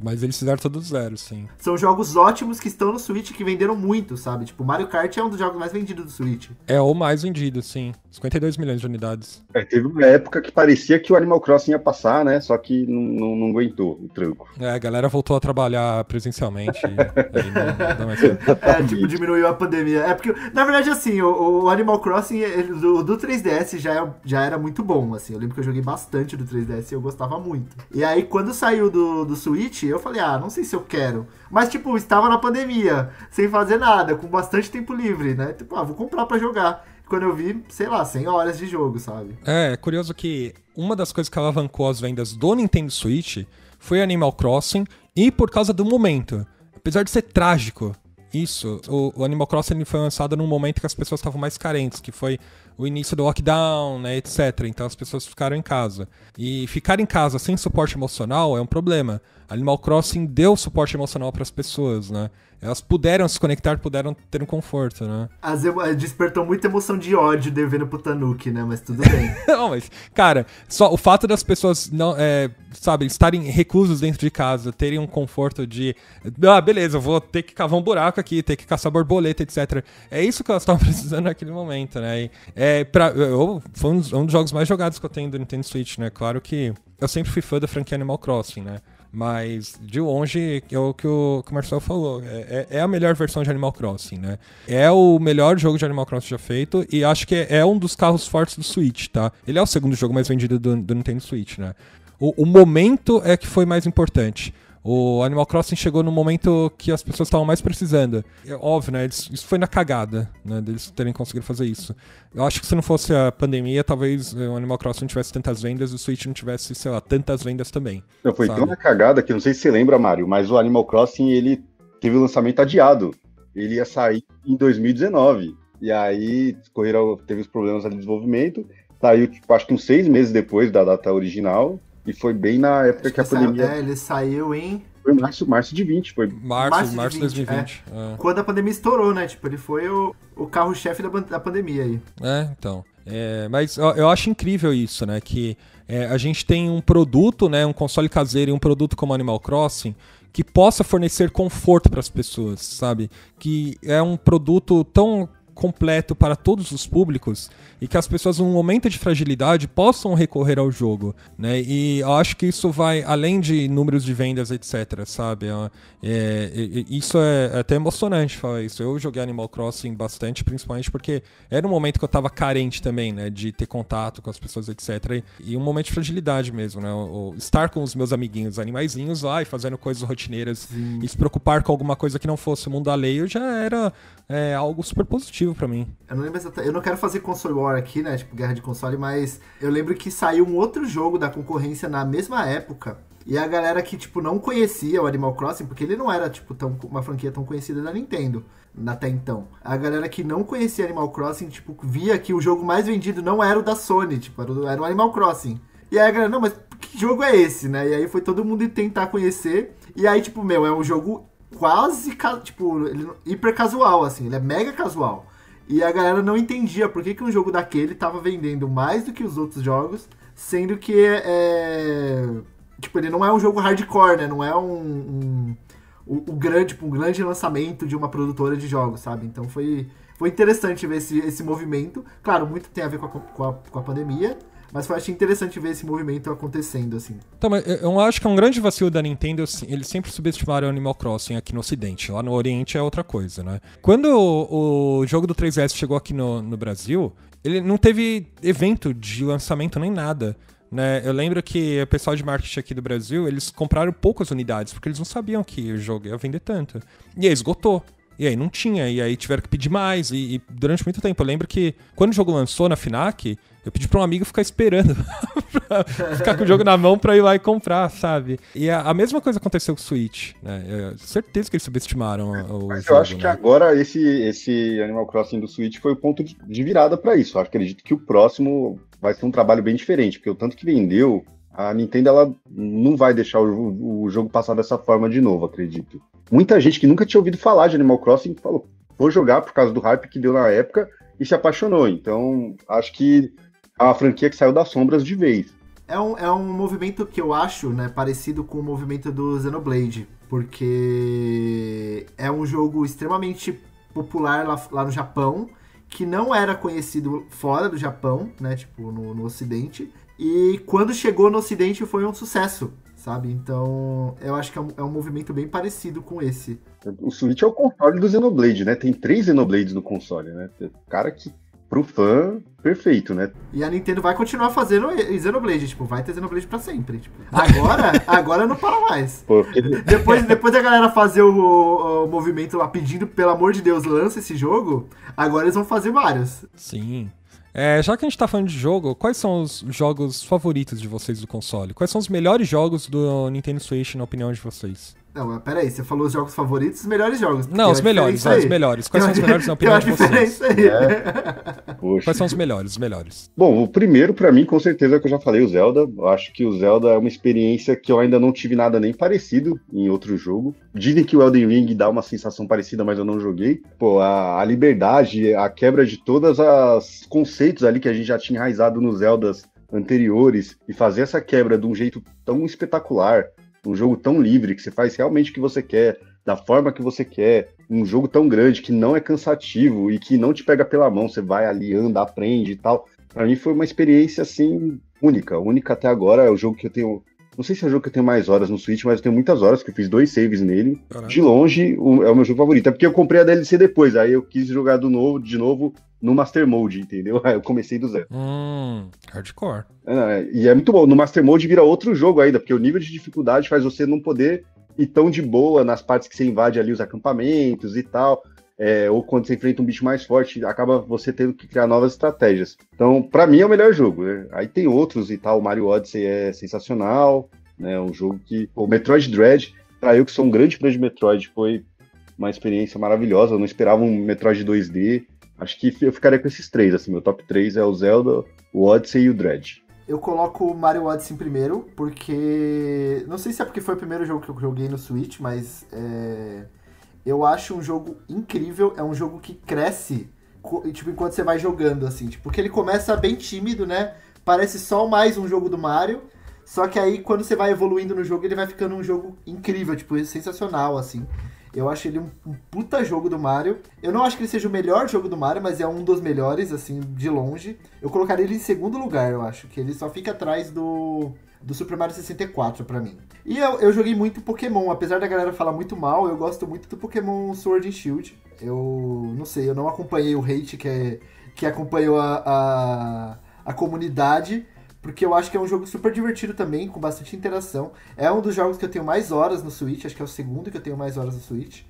Mas eles fizeram tudo do zero, sim. São jogos ótimos que estão no Switch, que venderam muito, sabe? Tipo, Mario Kart é um dos jogos mais vendidos do Switch. É o mais vendido, sim. 52 milhões de unidades. Teve uma época que parecia que o Animal Crossing ia passar, né? Só que não aguentou o tranco. A galera voltou a trabalhar presencialmente. Aí não dá mais diminuiu a pandemia. É porque, na verdade, assim, o Animal Crossing do 3DS já era muito bom, assim. Eu lembro que eu joguei bastante do 3DS e eu gostava muito. E aí, quando saiu do Switch, eu falei, não sei se eu quero. Mas, tipo, estava na pandemia, sem fazer nada, com bastante tempo livre, né? Tipo, vou comprar pra jogar. Quando eu vi, sei lá, 100 horas de jogo, sabe? É curioso que uma das coisas que alavancou as vendas do Nintendo Switch foi Animal Crossing e por causa do momento. Apesar de ser trágico, o Animal Crossing ele foi lançado num momento que as pessoas estavam mais carentes, que foi o início do lockdown, né, etc. Então as pessoas ficaram em casa. E ficar em casa sem suporte emocional é um problema. Animal Crossing deu suporte emocional para as pessoas, né? Elas puderam se conectar, puderam ter um conforto, né? Despertou muita emoção de ódio devendo pro Tanuki, né? Mas tudo bem. Não, mas, cara, só o fato das pessoas não, estarem reclusos dentro de casa, terem um conforto de beleza, eu vou ter que cavar um buraco aqui, ter que caçar borboleta, etc. É isso que elas estavam precisando naquele momento, né? Foi um dos jogos mais jogados que eu tenho do Nintendo Switch, né? Claro que eu sempre fui fã da franquia Animal Crossing, né? Mas, de longe, é o que o Marcelo falou. É a melhor versão de Animal Crossing, né? É o melhor jogo de Animal Crossing já feito e acho que é um dos carros fortes do Switch, tá? Ele é o segundo jogo mais vendido do Nintendo Switch, né? O momento é que foi mais importante. O Animal Crossing chegou no momento que as pessoas estavam mais precisando. É óbvio, né? Isso foi na cagada, né? Deles terem conseguido fazer isso. Eu acho que se não fosse a pandemia, talvez o Animal Crossing não tivesse tantas vendas e o Switch não tivesse, sei lá, tantas vendas também. Foi tão na cagada que eu não sei se você lembra, Mário, mas o Animal Crossing, ele teve o lançamento adiado. Ele ia sair em 2019. E aí, teve os problemas de desenvolvimento. Saiu, tipo, acho que uns 6 meses depois da data original. E foi bem na época que a pandemia... ele saiu em... Foi março de 20. Foi março de 2020. Quando a pandemia estourou, né? Tipo, ele foi o carro-chefe da pandemia aí. Então. Mas eu acho incrível isso, né? Que a gente tem um produto, né? Um console caseiro e um produto como Animal Crossing que possa fornecer conforto para as pessoas, sabe? Que é um produto tão completo para todos os públicos e que as pessoas, num momento de fragilidade, possam recorrer ao jogo, né? E eu acho que isso vai além de números de vendas, etc, sabe? Isso é até emocionante falar isso. Eu joguei Animal Crossing bastante, principalmente porque era um momento que eu tava carente também, né? De ter contato com as pessoas, etc. E um momento de fragilidade mesmo, né? Estar com os meus amiguinhos animaizinhos lá e fazendo coisas rotineiras e se preocupar com alguma coisa que não fosse o mundo alheio já era algo super positivo pra mim. Eu não lembro exatamente. Eu não quero fazer console war aqui, né? Tipo, guerra de console, mas eu lembro que saiu um outro jogo da concorrência na mesma época. E a galera que, tipo, não conhecia o Animal Crossing, porque ele não era, tipo, uma franquia tão conhecida da Nintendo até então. A galera que não conhecia Animal Crossing, tipo, via que o jogo mais vendido não era o da Sony, tipo, era o Animal Crossing. E aí a galera, não, mas que jogo é esse, né? E aí foi todo mundo tentar conhecer. E aí, tipo, é um jogo quase, tipo, hiper casual, assim, ele é mega casual. E a galera não entendia por que um jogo daquele tava vendendo mais do que os outros jogos, sendo que tipo, ele não é um jogo hardcore, né? Não é um grande lançamento de uma produtora de jogos, sabe? Então foi interessante ver esse movimento. Claro, muito tem a ver com a pandemia, mas eu achei interessante ver esse movimento acontecendo, assim. Então, mas eu acho que é um grande vacilo da Nintendo, eles sempre subestimaram o Animal Crossing aqui no Ocidente. Lá no Oriente é outra coisa, né? Quando o jogo do 3DS chegou aqui no Brasil, ele não teve evento de lançamento nem nada, né? Eu lembro que o pessoal de marketing aqui do Brasil, eles compraram poucas unidades, porque eles não sabiam que o jogo ia vender tanto. E aí esgotou. E aí não tinha, e aí tiveram que pedir mais, e durante muito tempo. Eu lembro que quando o jogo lançou na FNAC, eu pedi pra um amigo ficar esperando, pra ficar com o jogo na mão pra ir lá e comprar, sabe? E a mesma coisa aconteceu com o Switch, né? Certeza que eles subestimaram o Mas jogo, eu acho que agora esse Animal Crossing do Switch foi o ponto de virada pra isso. Eu acredito que o próximo vai ser um trabalho bem diferente, porque o tanto que vendeu, a Nintendo ela não vai deixar o jogo passar dessa forma de novo, acredito. Muita gente que nunca tinha ouvido falar de Animal Crossing falou, vou jogar por causa do hype que deu na época e se apaixonou. Então, acho que é uma franquia que saiu das sombras de vez. É um movimento que eu acho, né, parecido com o movimento do Xenoblade, porque é um jogo extremamente popular lá no Japão, que não era conhecido fora do Japão, né, tipo, no Ocidente, e quando chegou no Ocidente foi um sucesso, sabe? Então, eu acho que é um movimento bem parecido com esse. O Switch é o console do Xenoblade, né? Tem 3 Xenoblades no console, né? Cara que, pro fã, perfeito, né? E a Nintendo vai continuar fazendo Xenoblade, tipo, vai ter Xenoblade pra sempre. Tipo. Agora não para mais. Porque... Depois da galera fazer o movimento lá pedindo, pelo amor de Deus, lança esse jogo, agora eles vão fazer vários. Sim. Já que a gente tá falando de jogo, quais são os jogos favoritos de vocês do console? Quais são os melhores jogos do Nintendo Switch, na opinião de vocês? Não, mas peraí, você falou os jogos favoritos, os melhores jogos. Não, os melhores. Quais são os melhores na opinião de vocês? Quais são os melhores? Bom, o primeiro, pra mim, com certeza, é o que eu já falei, o Zelda. Eu acho que o Zelda é uma experiência que eu ainda não tive nada nem parecido em outro jogo. Dizem que o Elden Ring dá uma sensação parecida, mas eu não joguei. Pô, a liberdade, a quebra de todos os conceitos ali que a gente já tinha enraizado nos Zeldas anteriores e fazer essa quebra de um jeito tão espetacular, um jogo tão livre, que você faz realmente o que você quer, da forma que você quer, um jogo tão grande que não é cansativo e que não te pega pela mão, você vai ali, anda, aprende e tal. Pra mim foi uma experiência, assim, única até agora. É o jogo que eu tenho, não sei se é o jogo que eu tenho mais horas no Switch, mas eu tenho muitas horas, que eu fiz 2 saves nele. Caramba. De longe, é o meu jogo favorito. É porque eu comprei a DLC depois, aí eu quis jogar de novo no Master Mode, entendeu? Aí eu comecei do zero. Hardcore. E é muito bom. No Master Mode vira outro jogo ainda, porque o nível de dificuldade faz você não poder ir tão de boa nas partes que você invade ali os acampamentos e tal. Ou quando você enfrenta um bicho mais forte, acaba você tendo que criar novas estratégias. Então, pra mim é o melhor jogo, né? Aí tem outros e tal. O Mario Odyssey é sensacional, né? Um jogo que... O Metroid Dread, pra eu que sou um grande fã de Metroid, foi uma experiência maravilhosa. Eu não esperava um Metroid 2D. Acho que eu ficaria com esses 3, assim, meu top 3 é o Zelda, o Odyssey e o Dread. Eu coloco o Mario Odyssey em primeiro, porque... Não sei se é porque foi o primeiro jogo que eu joguei no Switch, mas eu acho um jogo incrível, é um jogo que cresce, tipo, enquanto você vai jogando, assim, tipo, porque ele começa bem tímido, né? Parece só mais um jogo do Mario, só que aí, quando você vai evoluindo no jogo, ele vai ficando um jogo incrível, tipo, sensacional, assim. Eu acho ele um puta jogo do Mario. Eu não acho que ele seja o melhor jogo do Mario, mas é um dos melhores, assim, de longe. Eu colocaria ele em segundo lugar, eu acho. Que ele só fica atrás do Super Mario 64, pra mim. E eu joguei muito Pokémon. Apesar da galera falar muito mal, eu gosto muito do Pokémon Sword and Shield. Eu não sei, eu não acompanhei o hate que acompanhou a comunidade, porque eu acho que é um jogo super divertido também, com bastante interação. É um dos jogos que eu tenho mais horas no Switch, acho que é o segundo que eu tenho mais horas no Switch.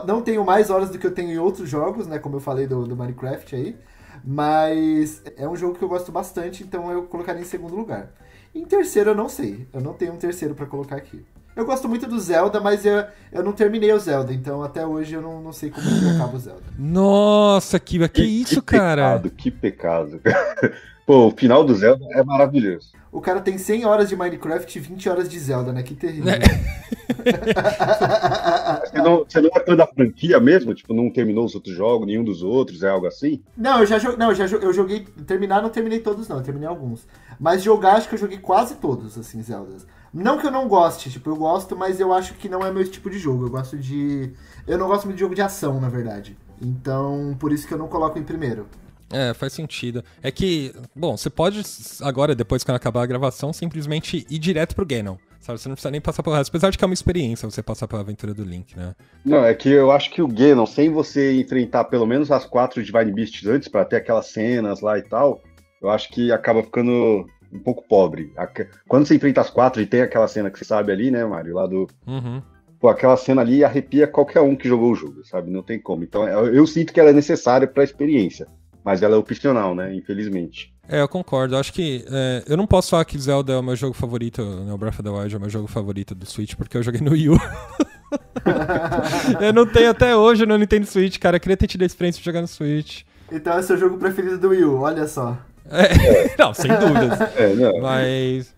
Não tenho mais horas do que eu tenho em outros jogos, né, como eu falei do Minecraft aí, mas é um jogo que eu gosto bastante, então eu colocaria em segundo lugar. Em terceiro eu não sei, eu não tenho um terceiro pra colocar aqui. Eu gosto muito do Zelda, mas eu não terminei o Zelda, então até hoje eu não sei como que acaba o Zelda. Nossa, que isso, cara? Que pecado. Pô, o final do Zelda é maravilhoso. O cara tem 100 horas de Minecraft e 20 horas de Zelda, né? Que terrível. Você não é fã da franquia mesmo? Tipo, não terminou os outros jogos, nenhum dos outros, é algo assim? Não, eu joguei... Terminar, não terminei todos, não. Eu terminei alguns. Mas jogar, acho que eu joguei quase todos, assim, Zeldas. Não que eu não goste, tipo, eu gosto, mas eu acho que não é meu tipo de jogo. Eu não gosto muito de jogo de ação, na verdade. Então, por isso que eu não coloco em primeiro. Faz sentido. É que, bom, você pode agora, depois quando acabar a gravação, simplesmente ir direto pro Ganon, sabe? Você não precisa nem passar pelo resto, apesar de que é uma experiência você passar pela aventura do Link, né? Não, é que eu acho que o Ganon, sem você enfrentar pelo menos as 4 Divine Beasts antes, pra ter aquelas cenas lá e tal, eu acho que acaba ficando um pouco pobre. Quando você enfrenta as 4 e tem aquela cena que você sabe ali, né, Mário, lá do... Uhum. Pô, aquela cena ali arrepia qualquer um que jogou o jogo, sabe? Não tem como. Então, eu sinto que ela é necessária pra experiência. Mas ela é opcional, né? Infelizmente. Eu concordo. Acho que... eu não posso falar que Zelda é o meu jogo favorito, né? O Breath of the Wild é o meu jogo favorito do Switch, porque eu joguei no Wii U. Eu não tenho até hoje no Nintendo Switch, cara. Eu queria ter tido a experiência de jogar no Switch. Então é seu jogo preferido do Wii U, olha só. Não, sem dúvidas. Não. Mas...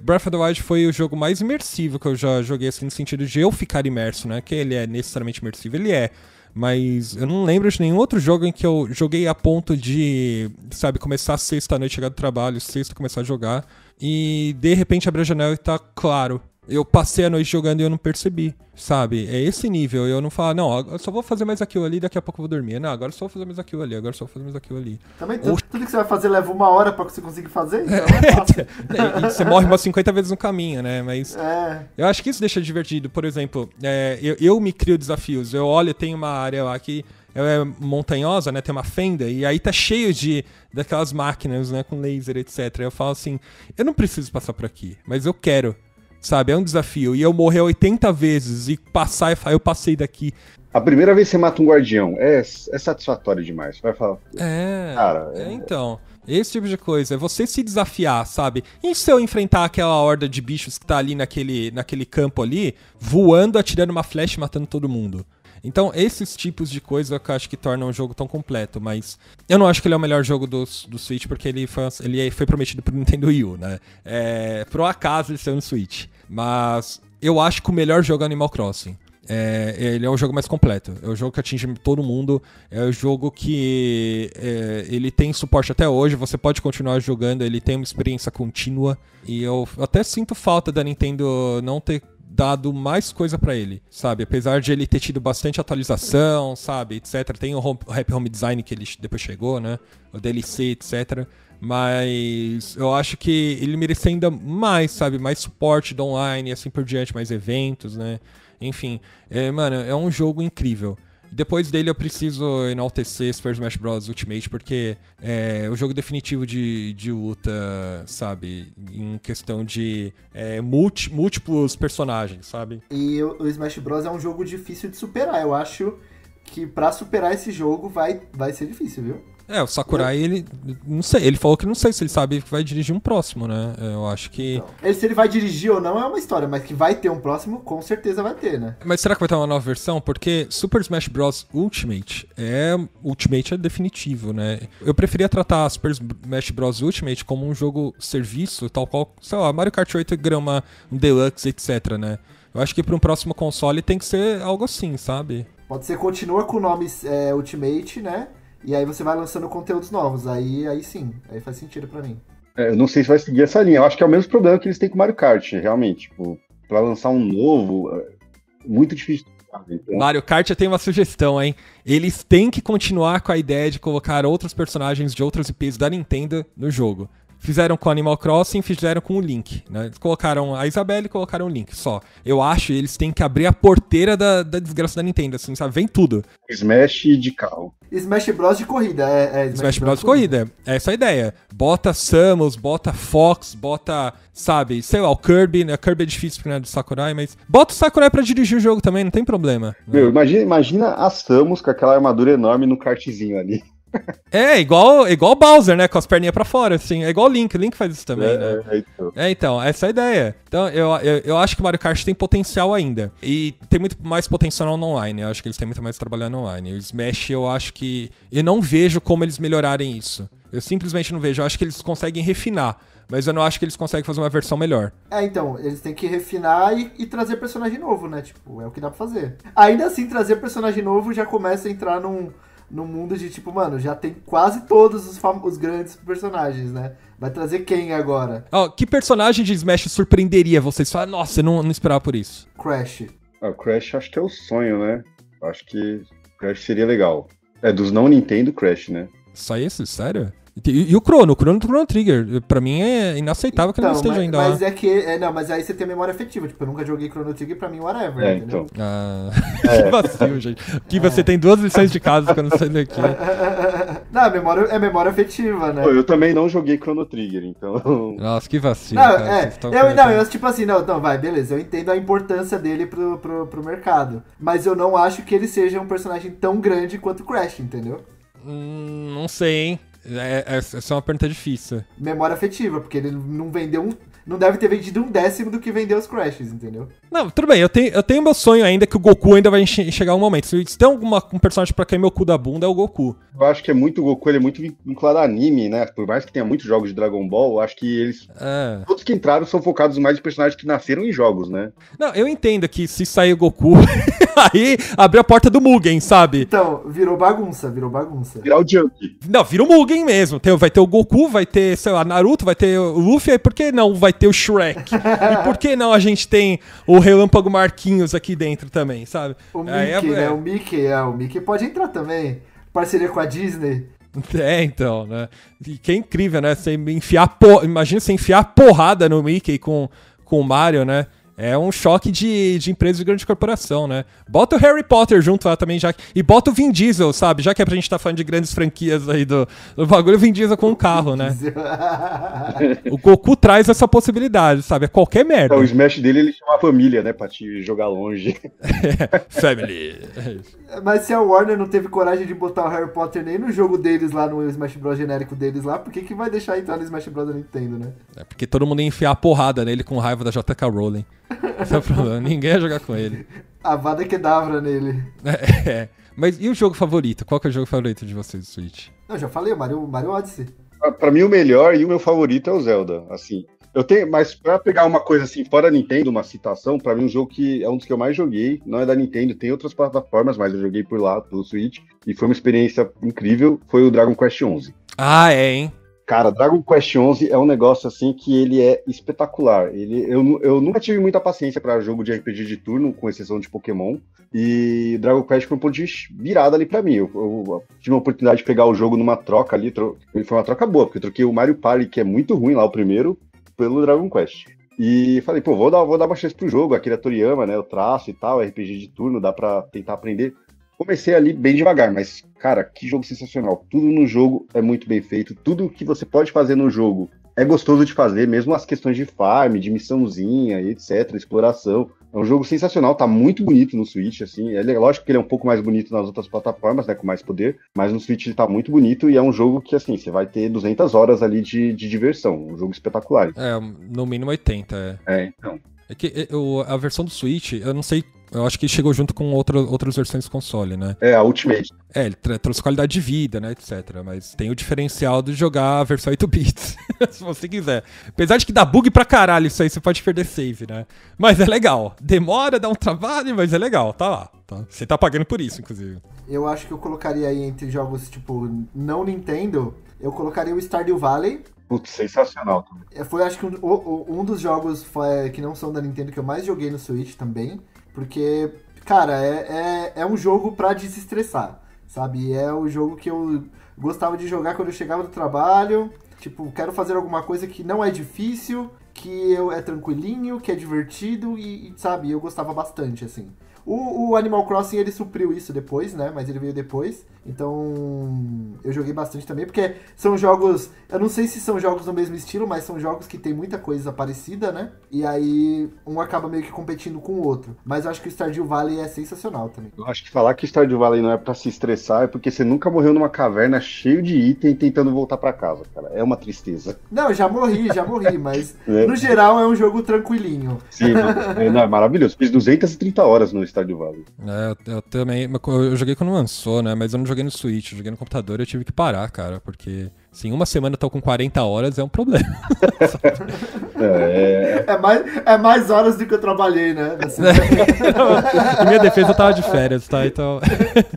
Breath of the Wild foi o jogo mais imersivo que eu já joguei, assim, no sentido de eu ficar imerso, né? Que ele é necessariamente imersivo, ele é. Mas eu não lembro de nenhum outro jogo em que eu joguei a ponto de, sabe, começar sexta à noite, chegar do trabalho, sexta começar a jogar, e de repente abrir a janela e tá claro. Eu passei a noite jogando e eu não percebi, sabe? É esse nível. Eu não falo, não, eu só vou fazer mais aquilo ali, daqui a pouco eu vou dormir. Não, agora eu só vou fazer mais aquilo ali, agora eu só vou fazer mais aquilo ali. Também tudo que você vai fazer leva 1 hora pra você conseguir fazer, então é fácil. E você morre umas 50 vezes no caminho, né? Mas eu acho que isso deixa divertido. Por exemplo, eu me crio desafios. Eu olho, tem uma área lá que é montanhosa, né? Tem uma fenda, e aí tá cheio daquelas máquinas, né? Com laser, etc. Eu falo assim, eu não preciso passar por aqui, mas eu quero. Sabe, é um desafio. E eu morrer 80 vezes e passar e falar, eu passei daqui. A primeira vez que você mata um guardião é satisfatório demais. Você vai falar. Cara, então. Esse tipo de coisa. É você se desafiar, sabe? E se eu enfrentar aquela horda de bichos que tá ali naquele campo ali, voando, atirando uma flecha e matando todo mundo? Então, esses tipos de coisa que eu acho que tornam o jogo tão completo, mas eu não acho que ele é o melhor jogo do Switch, porque ele foi prometido pro Nintendo Wii U, né? Por um acaso ele saiu no Switch. Mas eu acho que o melhor jogo é Animal Crossing. Ele é o jogo mais completo. É o jogo que atinge todo mundo. É o jogo que ele tem suporte até hoje. Você pode continuar jogando. Ele tem uma experiência contínua. E eu até sinto falta da Nintendo não ter dado mais coisa pra ele, sabe? Apesar de ele ter tido bastante atualização, sabe, etc. Tem o Happy Home Design que ele depois chegou, né? O DLC, etc. Mas eu acho que ele merecia ainda mais, sabe? Mais suporte do online e assim por diante, mais eventos, né? Enfim, mano, é um jogo incrível. Depois dele eu preciso enaltecer Super Smash Bros. Ultimate, porque é o jogo definitivo de luta, sabe? Em questão de múltiplos personagens, sabe? E o Smash Bros. É um jogo difícil de superar. Eu acho que pra superar esse jogo vai ser difícil, viu? O Sakurai, ele não sei, ele falou que não sei se ele sabe que vai dirigir um próximo, né? Eu acho que... Então, se ele vai dirigir ou não é uma história, mas que vai ter um próximo, com certeza vai ter, né? Mas será que vai ter uma nova versão? Porque Super Smash Bros. Ultimate é definitivo, né? Eu preferia tratar Super Smash Bros. Ultimate como um jogo serviço, tal qual, sei lá, Mario Kart 8 grama, um Deluxe, etc, né? Eu acho que para um próximo console tem que ser algo assim, sabe? Pode ser, continua com o nome Ultimate, né? E aí você vai lançando conteúdos novos, aí sim, aí faz sentido pra mim. Eu não sei se vai seguir essa linha, eu acho que é o mesmo problema que eles têm com o Mario Kart, realmente, tipo, pra lançar um novo, muito difícil. Então... Mario Kart, eu tenho uma sugestão, hein? Eles têm que continuar com a ideia de colocar outros personagens de outras IPs da Nintendo no jogo. Fizeram com Animal Crossing, fizeram com o Link, né? Colocaram a Isabelle e colocaram o Link, só. Eu acho que eles têm que abrir a porteira da desgraça da Nintendo, assim, sabe? Vem tudo. Smash de carro. Smash Bros de corrida, Smash Bros de corrida, essa é a ideia. Bota Samus, bota Fox, bota, sabe, sei lá, o Kirby, né? Kirby é difícil porque não é do Sakurai, mas bota o Sakurai pra dirigir o jogo também, não tem problema. Meu, imagina a Samus com aquela armadura enorme no kartzinho ali. Igual o Bowser, né? Com as perninhas pra fora, assim. É igual o Link. O Link faz isso também, né? Então, essa é a ideia. Então, eu acho que o Mario Kart tem potencial ainda. E tem muito mais potencial no online. Eu acho que eles têm muito mais trabalhar no online. O Smash, eu acho que... Eu não vejo como eles melhorarem isso. Eu simplesmente não vejo. Eu acho que eles conseguem refinar. Mas eu não acho que eles conseguem fazer uma versão melhor. Então, eles têm que refinar e trazer personagem novo, né? Tipo, é o que dá pra fazer. Ainda assim, trazer personagem novo já começa a entrar num mundo de tipo, mano, já tem quase todos os grandes personagens, né? Vai trazer quem agora? Que personagem de Smash surpreenderia vocês? Fala, nossa, eu não esperava por isso. Crash. O Crash acho que é o sonho, né? Acho que Crash seria legal. Dos não Nintendo, Crash, né? Só isso? Sério? E o Chrono Trigger, pra mim é inaceitável que ele não esteja ainda lá. Mas mas aí você tem memória afetiva, tipo, eu nunca joguei Chrono Trigger, pra mim, whatever, entendeu? Então. Que vacilo, gente. Que você tem 2 lições de casa que eu não sei daqui. Não, é memória afetiva, né? Pô, eu também não joguei Chrono Trigger, então... Nossa, que vacilo, eu tipo assim, vai, beleza, eu entendo a importância dele pro mercado, mas eu não acho que ele seja um personagem tão grande quanto o Crash, entendeu? Não sei, hein? Essa é uma pergunta difícil. Memória afetiva, porque ele não vendeu não deve ter vendido 1/10 do que vendeu os Crashes, entendeu? Não, tudo bem, eu tenho meu sonho ainda que o Goku ainda vai chegar um momento. Se tem um personagem pra cair meu cu da bunda, é o Goku. Eu acho que é muito Goku, ele é muito vinculado a anime, né? Por mais que tenha muitos jogos de Dragon Ball, eu acho que eles... Todos que entraram são focados mais em personagens que nasceram em jogos, né? Não, eu entendo que se sair o Goku... Aí abriu a porta do Mugen, sabe? Então, virou bagunça. Virar o Jump. Não, vira o Mugen mesmo. Vai ter o Goku, vai ter, sei lá, Naruto, vai ter o Luffy, aí por que não vai ter o Shrek? E por que não a gente tem o Relâmpago Marquinhos aqui dentro também, sabe? O Mickey, né? O Mickey pode entrar também. Parceria com a Disney. Então, né? E que é incrível, né? Você imagina você enfiar porrada no Mickey com o Mario, né? É um choque de empresa de grande corporação, né? Bota o Harry Potter junto lá também, e bota o Vin Diesel, sabe? Já que é pra gente tá falando de grandes franquias aí do bagulho, o Vin Diesel com um carro, né? O Goku traz essa possibilidade, sabe? É qualquer merda. Então, o Smash dele, ele chama a família, né? Pra te jogar longe. Family. Mas se a Warner não teve coragem de botar o Harry Potter nem no jogo deles lá, no Smash Bros. Genérico deles lá, por que vai deixar entrar no Smash Bros. Da Nintendo, né? É porque todo mundo ia enfiar a porrada nele com raiva da JK Rowling. Esse é o problema, ninguém ia jogar com ele. Avada Kedavra nele. Mas e o jogo favorito? Qual que é o jogo favorito de vocês do Switch? Não, já falei, o Mario Odyssey. Pra mim, o melhor e o meu favorito é o Zelda, assim. Eu tenho, mas pra pegar uma coisa assim, fora Nintendo, uma citação, pra mim um jogo que é um dos que eu mais joguei, não é da Nintendo, tem outras plataformas, mas eu joguei por lá, pelo Switch, e foi uma experiência incrível, foi o Dragon Quest XI. Ah, hein? Cara, Dragon Quest XI é um negócio assim que ele é espetacular. Eu nunca tive muita paciência pra jogo de RPG de turno, com exceção de Pokémon. E Dragon Quest foi um ponto de virada ali pra mim. Eu tive a oportunidade de pegar o jogo numa troca ali. Foi uma troca boa, porque eu troquei o Mario Party, que é muito ruim lá, o primeiro, pelo Dragon Quest. E falei, pô, vou dar uma chance pro jogo. Akira Toriyama, né? O traço e tal, RPG de turno, dá pra tentar aprender. Comecei ali bem devagar, mas, cara, que jogo sensacional. Tudo no jogo é muito bem feito. Tudo que você pode fazer no jogo é gostoso de fazer, mesmo as questões de farm, de missãozinha e etc, exploração. É um jogo sensacional, tá muito bonito no Switch, assim. É lógico que ele é um pouco mais bonito nas outras plataformas, né, com mais poder, mas no Switch ele tá muito bonito e é um jogo que, assim, você vai ter 200 horas ali de diversão. Um jogo espetacular. É, no mínimo 80, então. É que a versão do Switch, eu não sei, eu acho que chegou junto com outras versões do console, né? É, a Ultimate. Ele trouxe qualidade de vida, né, etc. Mas tem o diferencial de jogar a versão 8 bits, se você quiser. Apesar de que dá bug pra caralho isso aí, você pode perder save, né? Mas é legal. Demora, dá um trabalho, mas é legal, tá lá. Tá? Você tá pagando por isso, inclusive. Eu acho que eu colocaria aí entre jogos, tipo, não Nintendo, eu colocaria o Stardew Valley. Putz, sensacional também. Foi, acho que, um dos jogos que não são da Nintendo que eu mais joguei no Switch também. Porque, cara, é um jogo pra desestressar, sabe? É o jogo que eu gostava de jogar quando eu chegava do trabalho. Tipo, quero fazer alguma coisa que não é difícil, que é tranquilinho, que é divertido e sabe? Eu gostava bastante, assim. O Animal Crossing, ele supriu isso depois, né? Mas ele veio depois. Então, eu joguei bastante também, porque são jogos... Eu não sei se são jogos do mesmo estilo, mas são jogos que tem muita coisa parecida, né? E aí, um acaba meio que competindo com o outro. Mas eu acho que o Stardew Valley é sensacional também. Eu acho que falar que Stardew Valley não é pra se estressar é porque você nunca morreu numa caverna cheio de item tentando voltar pra casa, cara. É uma tristeza. Não, já morri, mas no geral é um jogo tranquilinho. Sim, não, é maravilhoso. Fiz 230 horas no Stardew Valley. Eu também, eu joguei quando lançou, né? Mas eu não joguei no Switch, eu joguei no computador e eu tive que parar, cara, porque se em uma semana eu tô com 40 horas é um problema. É mais horas do que eu trabalhei, né? Em minha defesa eu tava de férias, tá? Então...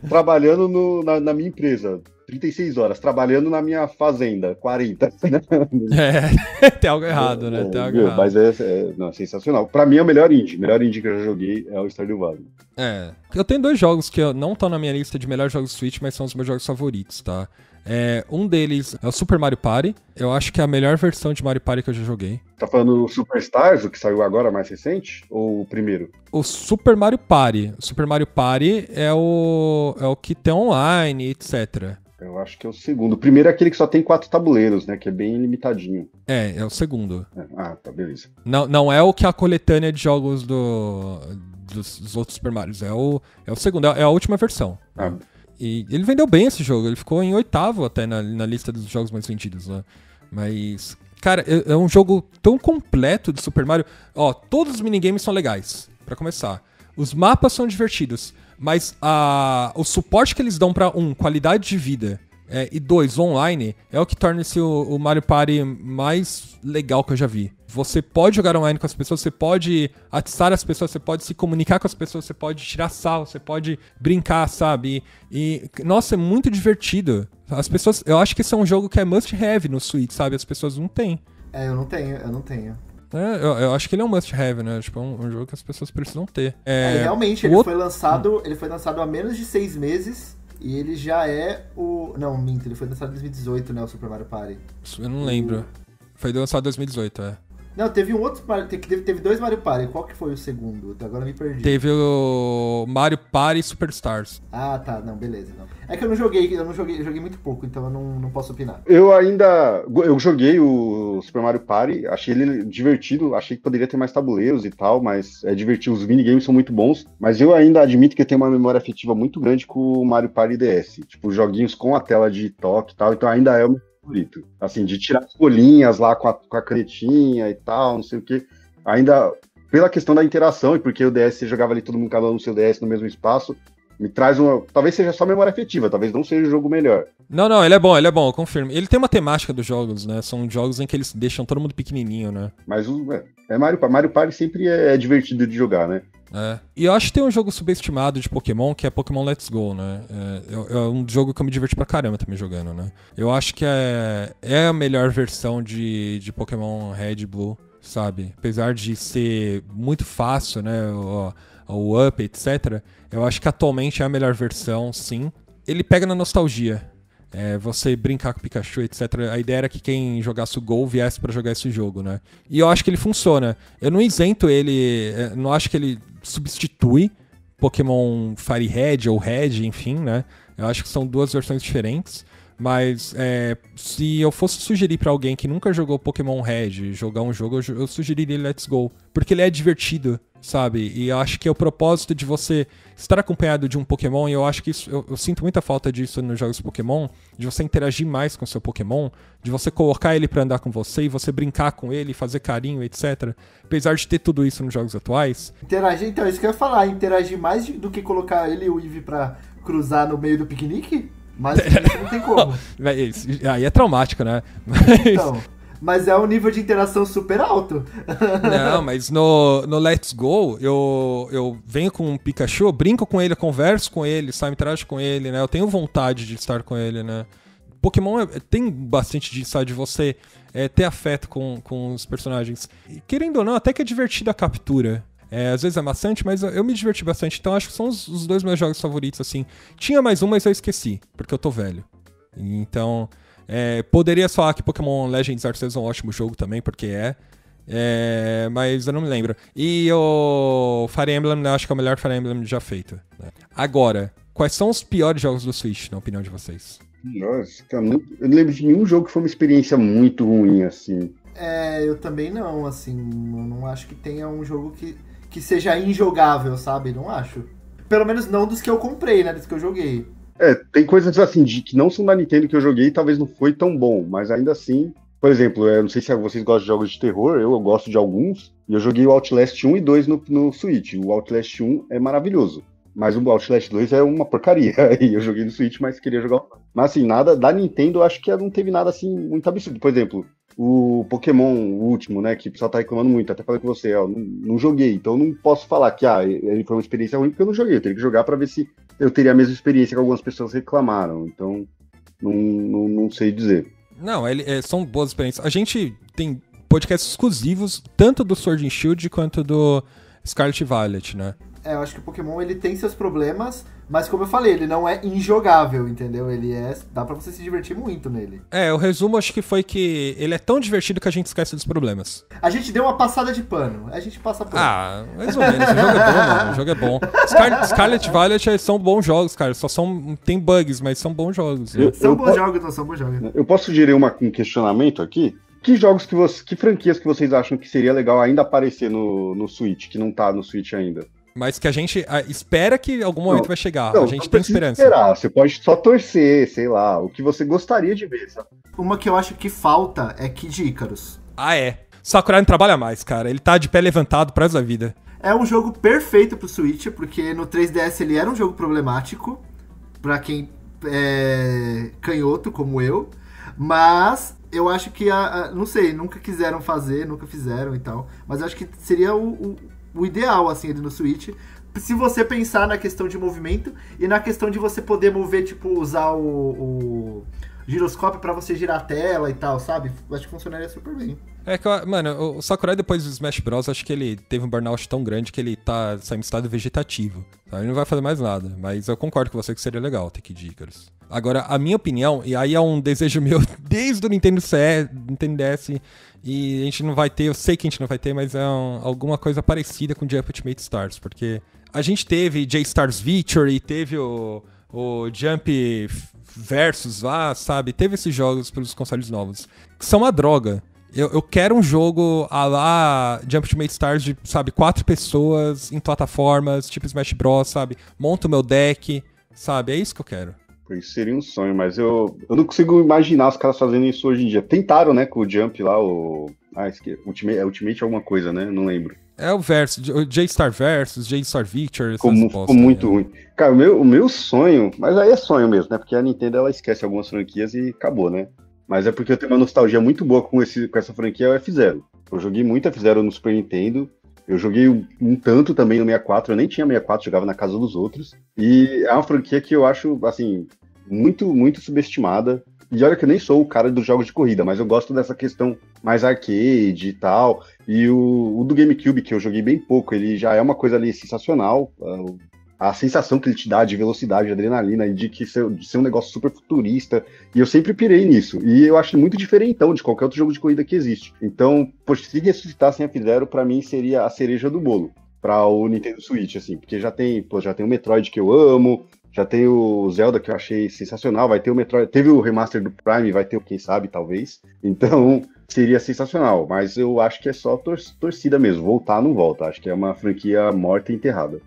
Trabalhando na minha empresa, 36 horas. Trabalhando na minha fazenda, 40. Tem algo errado, né? Tem algo errado. Mas é sensacional. Pra mim é o melhor indie. O melhor indie que eu já joguei é o Stardew Valley. Eu tenho dois jogos que não estão na minha lista de melhores jogos Switch, mas são os meus jogos favoritos, tá? Um deles é o Super Mario Party. Eu acho que é a melhor versão de Mario Party que eu já joguei. Tá falando do Superstars, o que saiu agora, mais recente? Ou o primeiro? O Super Mario Party. O Super Mario Party é o que tem online, etc. Eu acho que é o segundo. O primeiro é aquele que só tem 4 tabuleiros, né? Que é bem limitadinho. É o segundo. Tá, beleza. Não é o que é a coletânea de jogos dos outros Super Marios. É o segundo, é a última versão. E ele vendeu bem esse jogo. Ele ficou em 8º até na lista dos jogos mais vendidos, né? Mas, cara, é um jogo tão completo de Super Mario. Ó, todos os minigames são legais, pra começar. Os mapas são divertidos, mas o suporte que eles dão pra qualidade de vida e 2, online, é o que torna esse o Mario Party mais legal que eu já vi. Você pode jogar online com as pessoas, você pode atiçar as pessoas, você pode se comunicar com as pessoas, você pode tirar sarro, você pode brincar, sabe? Nossa, é muito divertido. As pessoas, eu acho que esse é um jogo que é must have no Switch, sabe? As pessoas não têm. Eu não tenho. Eu acho que ele é um must have, né? Tipo, um jogo que as pessoas precisam ter. Realmente, ele foi lançado há menos de 6 meses e ele já é o... Não, minto, ele foi lançado em 2018, né, o Super Mario Party. Eu não lembro. Foi lançado em 2018, Não, teve um outro... Teve 2 Mario Party. Qual que foi o segundo? Agora eu me perdi. Teve o Mario Party Superstars. Ah, tá. Não, beleza. Não. É que eu joguei muito pouco, então eu não posso opinar. Eu joguei o Super Mario Party, achei ele divertido, achei que poderia ter mais tabuleiros e tal, mas é divertido, os minigames são muito bons, mas eu ainda admito que eu tenho uma memória afetiva muito grande com o Mario Party DS, tipo, joguinhos com a tela de toque e tal, então ainda é o meu favorito. Assim, de tirar as folhinhas lá com a canetinha e tal, não sei o que, ainda pela questão da interação e porque o DS você jogava ali todo mundo cada um no seu DS no mesmo espaço, me traz uma... Talvez seja só memória afetiva, talvez não seja o jogo melhor. Não, ele é bom, eu confirmo. Ele tem uma temática dos jogos, né? São jogos em que eles deixam todo mundo pequenininho, né? Mas Mario Party sempre é divertido de jogar, né? E eu acho que tem um jogo subestimado de Pokémon, que é Pokémon Let's Go, né? É um jogo que eu me diverti pra caramba também jogando, né? Eu acho que é a melhor versão de Pokémon Red e Blue, sabe? Apesar de ser muito fácil, né? O Up, etc. Eu acho que atualmente é a melhor versão, sim. Ele pega na nostalgia. Você brincar com o Pikachu, etc. A ideia era que quem jogasse o Gol viesse pra jogar esse jogo, né? E eu acho que ele funciona. Eu não isento ele... não acho que ele substitui Pokémon Fire Red ou Red, enfim, né? Eu acho que são duas versões diferentes. Mas se eu fosse sugerir pra alguém que nunca jogou Pokémon Red jogar um jogo, eu sugeriria Let's Go. Porque ele é divertido, sabe? E eu acho que é o propósito de você estar acompanhado de um Pokémon, e eu acho que isso, eu sinto muita falta disso nos jogos Pokémon, de você interagir mais com o seu Pokémon, de você colocar ele pra andar com você, e você brincar com ele, fazer carinho, etc. Apesar de ter tudo isso nos jogos atuais. Interagir, então, isso que eu ia falar, interagir mais do que colocar ele e o Eevee pra cruzar no meio do piquenique? Mas isso não tem como. Aí é traumático, né? Mas é um nível de interação super alto. Não, mas no Let's Go, eu venho com um Pikachu, eu brinco com ele, eu converso com ele, sabe, interajo com ele, né? Eu tenho vontade de estar com ele, né? Pokémon tem bastante disso, sabe, de você ter afeto com os personagens. E, querendo ou não, até que é divertido a captura. Às vezes é maçante, mas eu me diverti bastante. Então acho que são os 2 meus jogos favoritos, assim. Tinha mais um, mas eu esqueci, porque eu tô velho. Então, poderia falar que Pokémon Legends Arceus é um ótimo jogo também, porque mas eu não me lembro. E o Fire Emblem, eu acho que é o melhor Fire Emblem já feito, né? Agora, quais são os piores jogos do Switch, na opinião de vocês? Nossa, eu não lembro de nenhum jogo que foi uma experiência muito ruim, assim. Eu também não, assim, não acho que tenha um jogo que seja injogável, sabe? Não acho. Pelo menos não dos que eu comprei, né? Dos que eu joguei. Tem coisas assim, que não são da Nintendo que eu joguei e talvez não foi tão bom, mas ainda assim... Por exemplo, eu não sei se vocês gostam de jogos de terror, eu gosto de alguns, e eu joguei o Outlast 1 e 2 no Switch. O Outlast 1 é maravilhoso, mas o Outlast 2 é uma porcaria. E eu joguei no Switch, mas queria jogar. Mas assim, nada da Nintendo, eu acho que não teve nada assim muito absurdo. Por exemplo... O Pokémon, o último, né, que o pessoal tá reclamando muito, até falei com você, não joguei, então não posso falar que ele foi uma experiência ruim porque eu não joguei, eu teria que jogar pra ver se eu teria a mesma experiência que algumas pessoas reclamaram, então não sei dizer. Não, são boas experiências. A gente tem podcasts exclusivos, tanto do Sword and Shield quanto do Scarlet Violet, né? Eu acho que o Pokémon, ele tem seus problemas, mas como eu falei, ele não é injogável, entendeu? Dá pra você se divertir muito nele. O resumo acho que foi que ele é tão divertido que a gente esquece dos problemas. A gente deu uma passada de pano, a gente passa pano. Mais ou menos, o jogo é bom, mano, o jogo é bom. Scarlet Violet são bons jogos, cara, tem bugs, mas são bons jogos. Né? São bons jogos. Eu posso sugerir um questionamento aqui? Que franquias que vocês acham que seria legal ainda aparecer no Switch, que não tá no Switch ainda? Mas que a gente espera que algum momento vai chegar. Não, a gente tem esperança. Esperar. Você pode só torcer, sei lá, o que você gostaria de ver, sabe? Uma que eu acho que falta é Kid Icarus. Sakurai não trabalha mais, cara. Ele tá de pé levantado pro resto da vida. É um jogo perfeito pro Switch, porque no 3DS ele era um jogo problemático. Pra quem canhoto como eu, mas eu acho que, não sei, nunca quiseram fazer, nunca fizeram e tal, mas eu acho que seria o ideal, assim, ali no Switch, se você pensar na questão de movimento e na questão de você poder mover, tipo, usar o giroscópio pra você girar a tela e tal, sabe? Eu acho que funcionaria super bem. Mano, o Sakurai depois do Smash Bros, acho que ele teve um burnout tão grande que ele tá saindo em estado vegetativo. Tá? Ele não vai fazer mais nada, mas eu concordo com você que seria legal ter Kid Icarus. Agora, a minha opinião, e aí é um desejo meu desde o Nintendo DS, e a gente não vai ter, eu sei que a gente não vai ter, mas é alguma coisa parecida com o Jump Ultimate Stars, porque a gente teve J-Stars Victory, teve o Jump Versus lá, sabe? Teve esses jogos pelos consoles novos, que são uma droga. Eu quero um jogo à la Jump Ultimate Stars de, sabe, 4 pessoas em plataformas, tipo Smash Bros, sabe? Monto o meu deck, sabe? É isso que eu quero. Isso seria um sonho, mas eu não consigo imaginar os caras fazendo isso hoje em dia. Tentaram, né, com o Jump lá, Ultimate alguma coisa, né? Não lembro. É o Versus, o J-Star Versus, J-Star Victory. Ficou muito ruim. Cara, o meu sonho, mas aí é sonho mesmo, né? Porque a Nintendo, ela esquece algumas franquias e acabou, né? Mas é porque eu tenho uma nostalgia muito boa com essa franquia, é o F-Zero. Eu joguei muito F-Zero no Super Nintendo, eu joguei um tanto também no 64, eu nem tinha 64, jogava na casa dos outros. E é uma franquia que eu acho, assim, muito, muito subestimada. E olha que eu nem sou o cara dos jogos de corrida, mas eu gosto dessa questão mais arcade e tal. E o do GameCube, que eu joguei bem pouco, ele já é uma coisa ali sensacional. A sensação que ele te dá de velocidade, de adrenalina, e de ser um negócio super futurista. E eu sempre pirei nisso. E eu acho muito diferentão de qualquer outro jogo de corrida que existe. Então, poxa, se ressuscitassem a F-Zero, pra mim seria a cereja do bolo para o Nintendo Switch, assim. Porque já tem o Metroid que eu amo, já tem o Zelda que eu achei sensacional, vai ter o Metroid, teve o remaster do Prime, vai ter, quem sabe, talvez. Então, seria sensacional. Mas eu acho que é só torcida mesmo. Voltar não volta. Acho que é uma franquia morta e enterrada.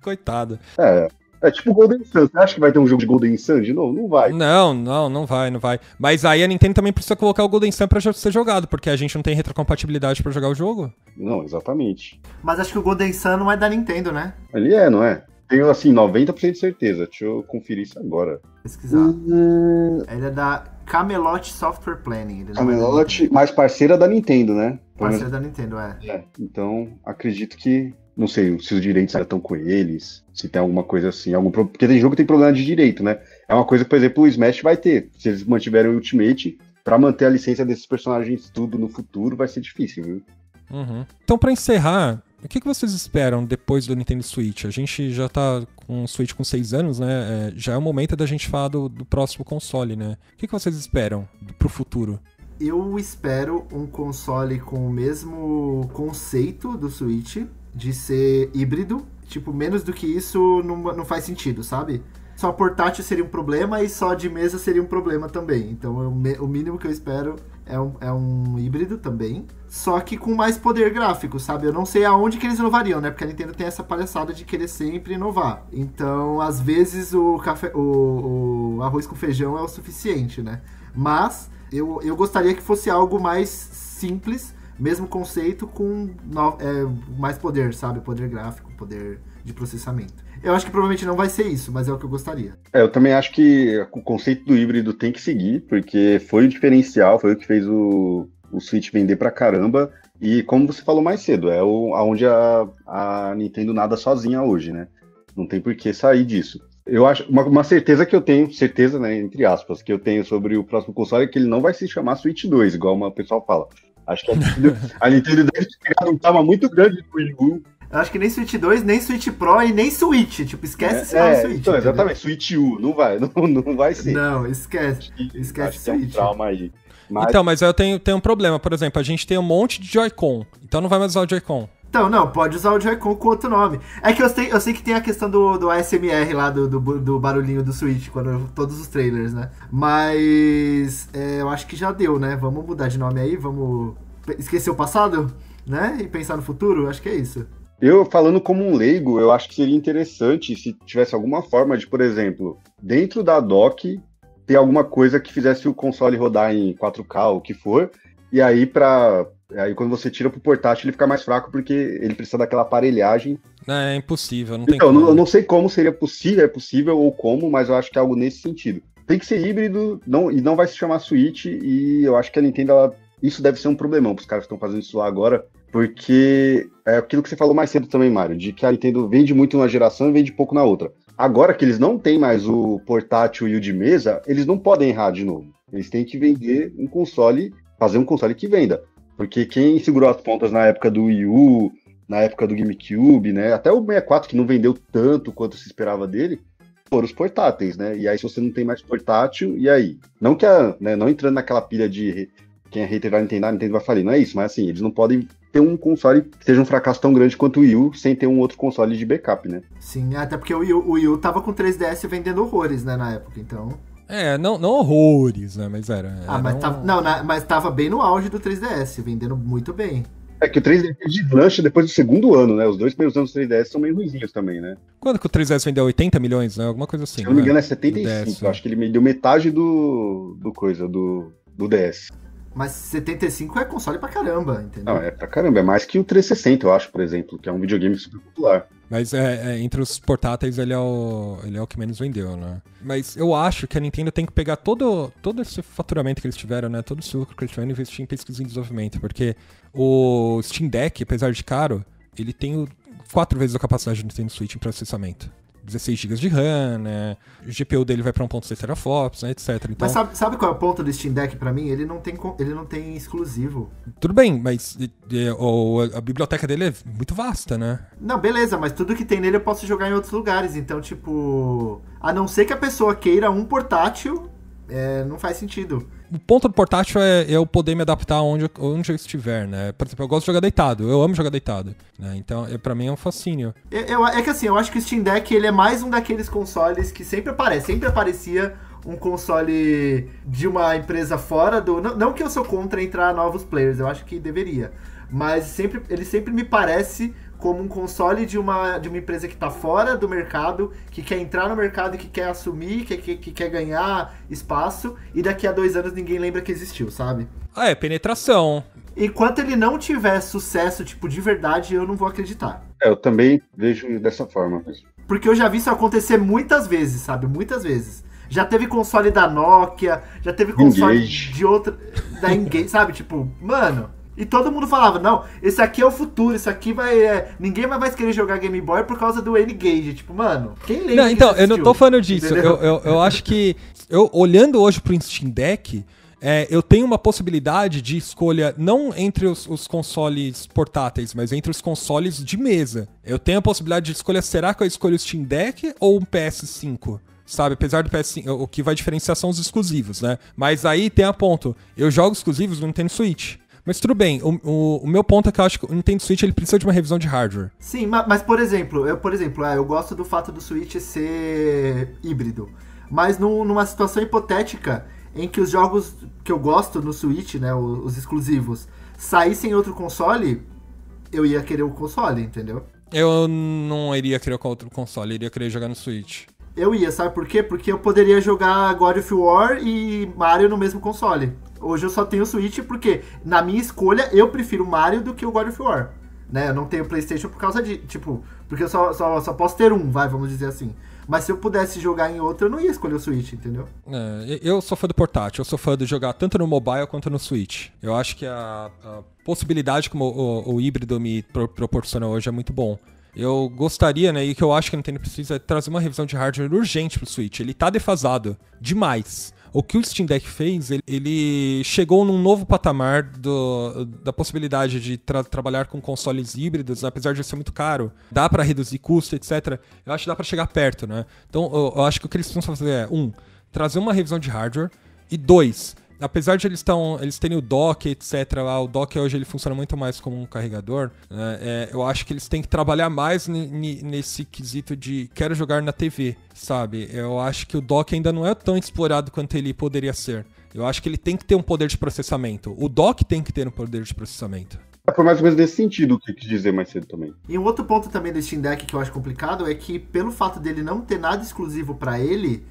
Coitado. É tipo Golden Sun. Você acha que vai ter um jogo de Golden Sun de novo? Não vai. Não vai. Mas aí a Nintendo também precisa colocar o Golden Sun pra ser jogado, porque a gente não tem retrocompatibilidade pra jogar o jogo. Não, exatamente. Mas acho que o Golden Sun não é da Nintendo, né? Ele não é? Tenho, assim, 90% de certeza. Deixa eu conferir isso agora. Pesquisar. Ele é da Camelot Software Planning. Camelot, mais parceira da Nintendo, né? Parceira da Nintendo, Então, acredito que... Não sei se os direitos ainda estão com eles, se tem alguma coisa assim, porque tem jogo que tem problema de direito, né? É uma coisa que, por exemplo, o Smash vai ter. Se eles mantiverem o Ultimate, pra manter a licença desses personagens tudo no futuro, vai ser difícil, viu? Uhum. Então, pra encerrar, o que vocês esperam depois do Nintendo Switch? A gente já tá com o Switch com 6 anos, né? Já é o momento da gente falar do próximo console, né? O que vocês esperam pro futuro? Eu espero um console com o mesmo conceito do Switch, de ser híbrido. Tipo, menos do que isso não faz sentido, sabe? Só portátil seria um problema e só de mesa seria um problema também. Então o mínimo que eu espero é um híbrido também. Só que com mais poder gráfico, sabe? Eu não sei aonde que eles inovariam, né? Porque a Nintendo tem essa palhaçada de querer sempre inovar. Então, às vezes, o arroz com feijão é o suficiente, né? Mas eu gostaria que fosse algo mais simples, mesmo conceito, com mais poder, sabe? Poder gráfico, poder de processamento. Eu acho que provavelmente não vai ser isso, mas é o que eu gostaria. Eu também acho que o conceito do híbrido tem que seguir, porque foi o diferencial, foi o que fez o Switch vender pra caramba. E como você falou mais cedo, é onde a Nintendo nada sozinha hoje, né? Não tem por que sair disso. Eu acho, uma certeza que eu tenho, certeza, né, entre aspas, que eu tenho sobre o próximo console é que ele não vai se chamar Switch 2, igual o pessoal fala. Acho que a Nintendo deve ter pegado um tama muito grande do Wii U. Eu acho que nem Switch 2, nem Switch Pro e nem Switch. Tipo, esquece esse nome Switch. Então, exatamente, Switch U, não vai ser. Não, esquece. Esquece Switch. É um trauma aí. Então, mas eu tenho um problema. Por exemplo, a gente tem um monte de Joy-Con, então não vai mais usar o Joy-Con. Então, não, pode usar o Joy-Con com outro nome. É que eu sei que tem a questão do ASMR lá, do barulhinho do Switch, todos os trailers, né? Mas eu acho que já deu, né? Vamos mudar de nome aí, vamos esquecer o passado, né? E pensar no futuro, acho que é isso. Eu, falando como um leigo, eu acho que seria interessante se tivesse alguma forma de, por exemplo, dentro da dock, ter alguma coisa que fizesse o console rodar em 4K, o que for, e aí para Aí quando você tira pro portátil, ele fica mais fraco porque ele precisa daquela aparelhagem. É impossível, não tem Então, como. eu não sei como seria possível, é possível ou como, mas eu acho que é algo nesse sentido. Tem que ser híbrido, e não vai se chamar Switch, e eu acho que a Nintendo, isso deve ser um problemão pros caras que estão fazendo isso lá agora, porque é aquilo que você falou mais cedo também, Mário, de que a Nintendo vende muito numa geração e vende pouco na outra. Agora que eles não têm mais o portátil e o de mesa, eles não podem errar de novo. Eles têm que vender um console, fazer um console que venda. Porque quem segurou as pontas na época do Wii U, na época do GameCube, né? Até o 64, que não vendeu tanto quanto se esperava dele, foram os portáteis, né? E aí, se você não tem mais portátil, e aí? Não que não entrando naquela pilha de quem é hater vai entender, a Nintendo vai falir, não é isso, mas assim, eles não podem ter um console que seja um fracasso tão grande quanto o Wii U sem ter um outro console de backup, né? Sim, até porque o Wii U tava com 3DS vendendo horrores, né, na época, então... Não horrores, né, mas era mas tava, mas tava bem no auge do 3DS, vendendo muito bem. É que o 3DS de lanche depois do segundo ano, né? Os 2 primeiros anos do 3DS são meio ruizinhos também, né? Quando que o 3DS vendeu 80 milhões, né? Alguma coisa assim. Se eu não me engano é 75, eu acho que ele deu metade do DS. Mas 75 é console pra caramba, entendeu? Não, é pra caramba, é mais que o 360, eu acho, por exemplo, que é um videogame super popular. Mas entre os portáteis ele é o que menos vendeu, né? Mas eu acho que a Nintendo tem que pegar todo esse faturamento que eles tiveram, né? Todo esse lucro que eles tiveram e investir em pesquisa e desenvolvimento. Porque o Steam Deck, apesar de caro, ele tem 4 vezes a capacidade do Nintendo Switch em processamento. 16 GB de RAM, né? O GPU dele vai pra 1.6 teraflops, né? Etc. Então, mas sabe qual é o ponto do Steam Deck pra mim? Ele não tem exclusivo. Tudo bem, mas a biblioteca dele é muito vasta, né? Não, beleza, mas tudo que tem nele eu posso jogar em outros lugares. Então, tipo... A não ser que a pessoa queira um portátil, não faz sentido. O ponto do portátil é eu poder me adaptar onde eu estiver, né? Por exemplo, eu gosto de jogar deitado, eu amo jogar deitado, né? Então, pra mim é um fascínio. É que assim, eu acho que o Steam Deck ele é mais um daqueles consoles que sempre aparecia um console de uma empresa fora do... Não que eu sou contra entrar novos players, eu acho que deveria. Mas ele sempre me parece como um console de uma empresa que tá fora do mercado, que quer entrar no mercado e que quer assumir, que quer ganhar espaço, e daqui a 2 anos ninguém lembra que existiu, sabe? Penetração. Enquanto ele não tiver sucesso, tipo, de verdade, eu não vou acreditar. Eu também vejo dessa forma mesmo. Porque eu já vi isso acontecer muitas vezes, sabe? Muitas vezes. Já teve console da Nokia, já teve console Engage. de outra... Da Engage, sabe? Tipo, mano... E todo mundo falava, não, esse aqui é o futuro, isso aqui vai... ninguém mais querer jogar Game Boy por causa do N-Gage. Tipo, mano, quem lembra? Não, então, eu não tô falando disso. Eu acho que, olhando hoje pro Steam Deck, eu tenho uma possibilidade de escolha não entre os consoles portáteis, mas entre os consoles de mesa. Eu tenho a possibilidade de escolha, será que eu escolho o Steam Deck ou um PS5? Sabe, apesar do PS5, o que vai diferenciar são os exclusivos, né? Mas aí tem a ponto, eu jogo exclusivos no Nintendo Switch. Mas tudo bem, o meu ponto é que eu acho que o Nintendo Switch ele precisa de uma revisão de hardware. Sim, mas por exemplo, eu gosto do fato do Switch ser híbrido. Mas numa situação hipotética em que os jogos que eu gosto no Switch, né, os exclusivos, saíssem em outro console, eu ia querer o console, entendeu? Eu não iria querer outro console, eu iria querer jogar no Switch. Eu ia, sabe por quê? Porque eu poderia jogar God of War e Mario no mesmo console. Hoje eu só tenho o Switch porque, na minha escolha, eu prefiro Mario do que o God of War. Né? Eu não tenho PlayStation por causa de... Tipo, porque eu só posso ter um, vamos dizer assim. Mas se eu pudesse jogar em outro, eu não ia escolher o Switch, entendeu? Eu sou fã do portátil, eu sou fã de jogar tanto no mobile quanto no Switch. Eu acho que a possibilidade como o híbrido me proporciona hoje é muito bom. Eu gostaria, né, e que eu acho que a Nintendo precisa trazer uma revisão de hardware urgente pro Switch. Ele tá defasado demais. O que o Steam Deck fez, ele chegou num novo patamar da possibilidade de trabalhar com consoles híbridos, apesar de ser muito caro. Dá pra reduzir custo, etc. Eu acho que dá pra chegar perto, né? Então, eu acho que o que eles precisam fazer é, trazer uma revisão de hardware, e 2, apesar de eles terem o dock, etc., o dock hoje ele funciona muito mais como um carregador, né? Eu acho que eles têm que trabalhar mais nesse quesito de quero jogar na TV, sabe? Eu acho que o dock ainda não é tão explorado quanto ele poderia ser. Eu acho que ele tem que ter um poder de processamento. O dock tem que ter um poder de processamento. Foi mais ou menos nesse sentido que eu quis dizer mais cedo também. E um outro ponto também do Steam Deck que eu acho complicado é que, pelo fato dele não ter nada exclusivo pra ele,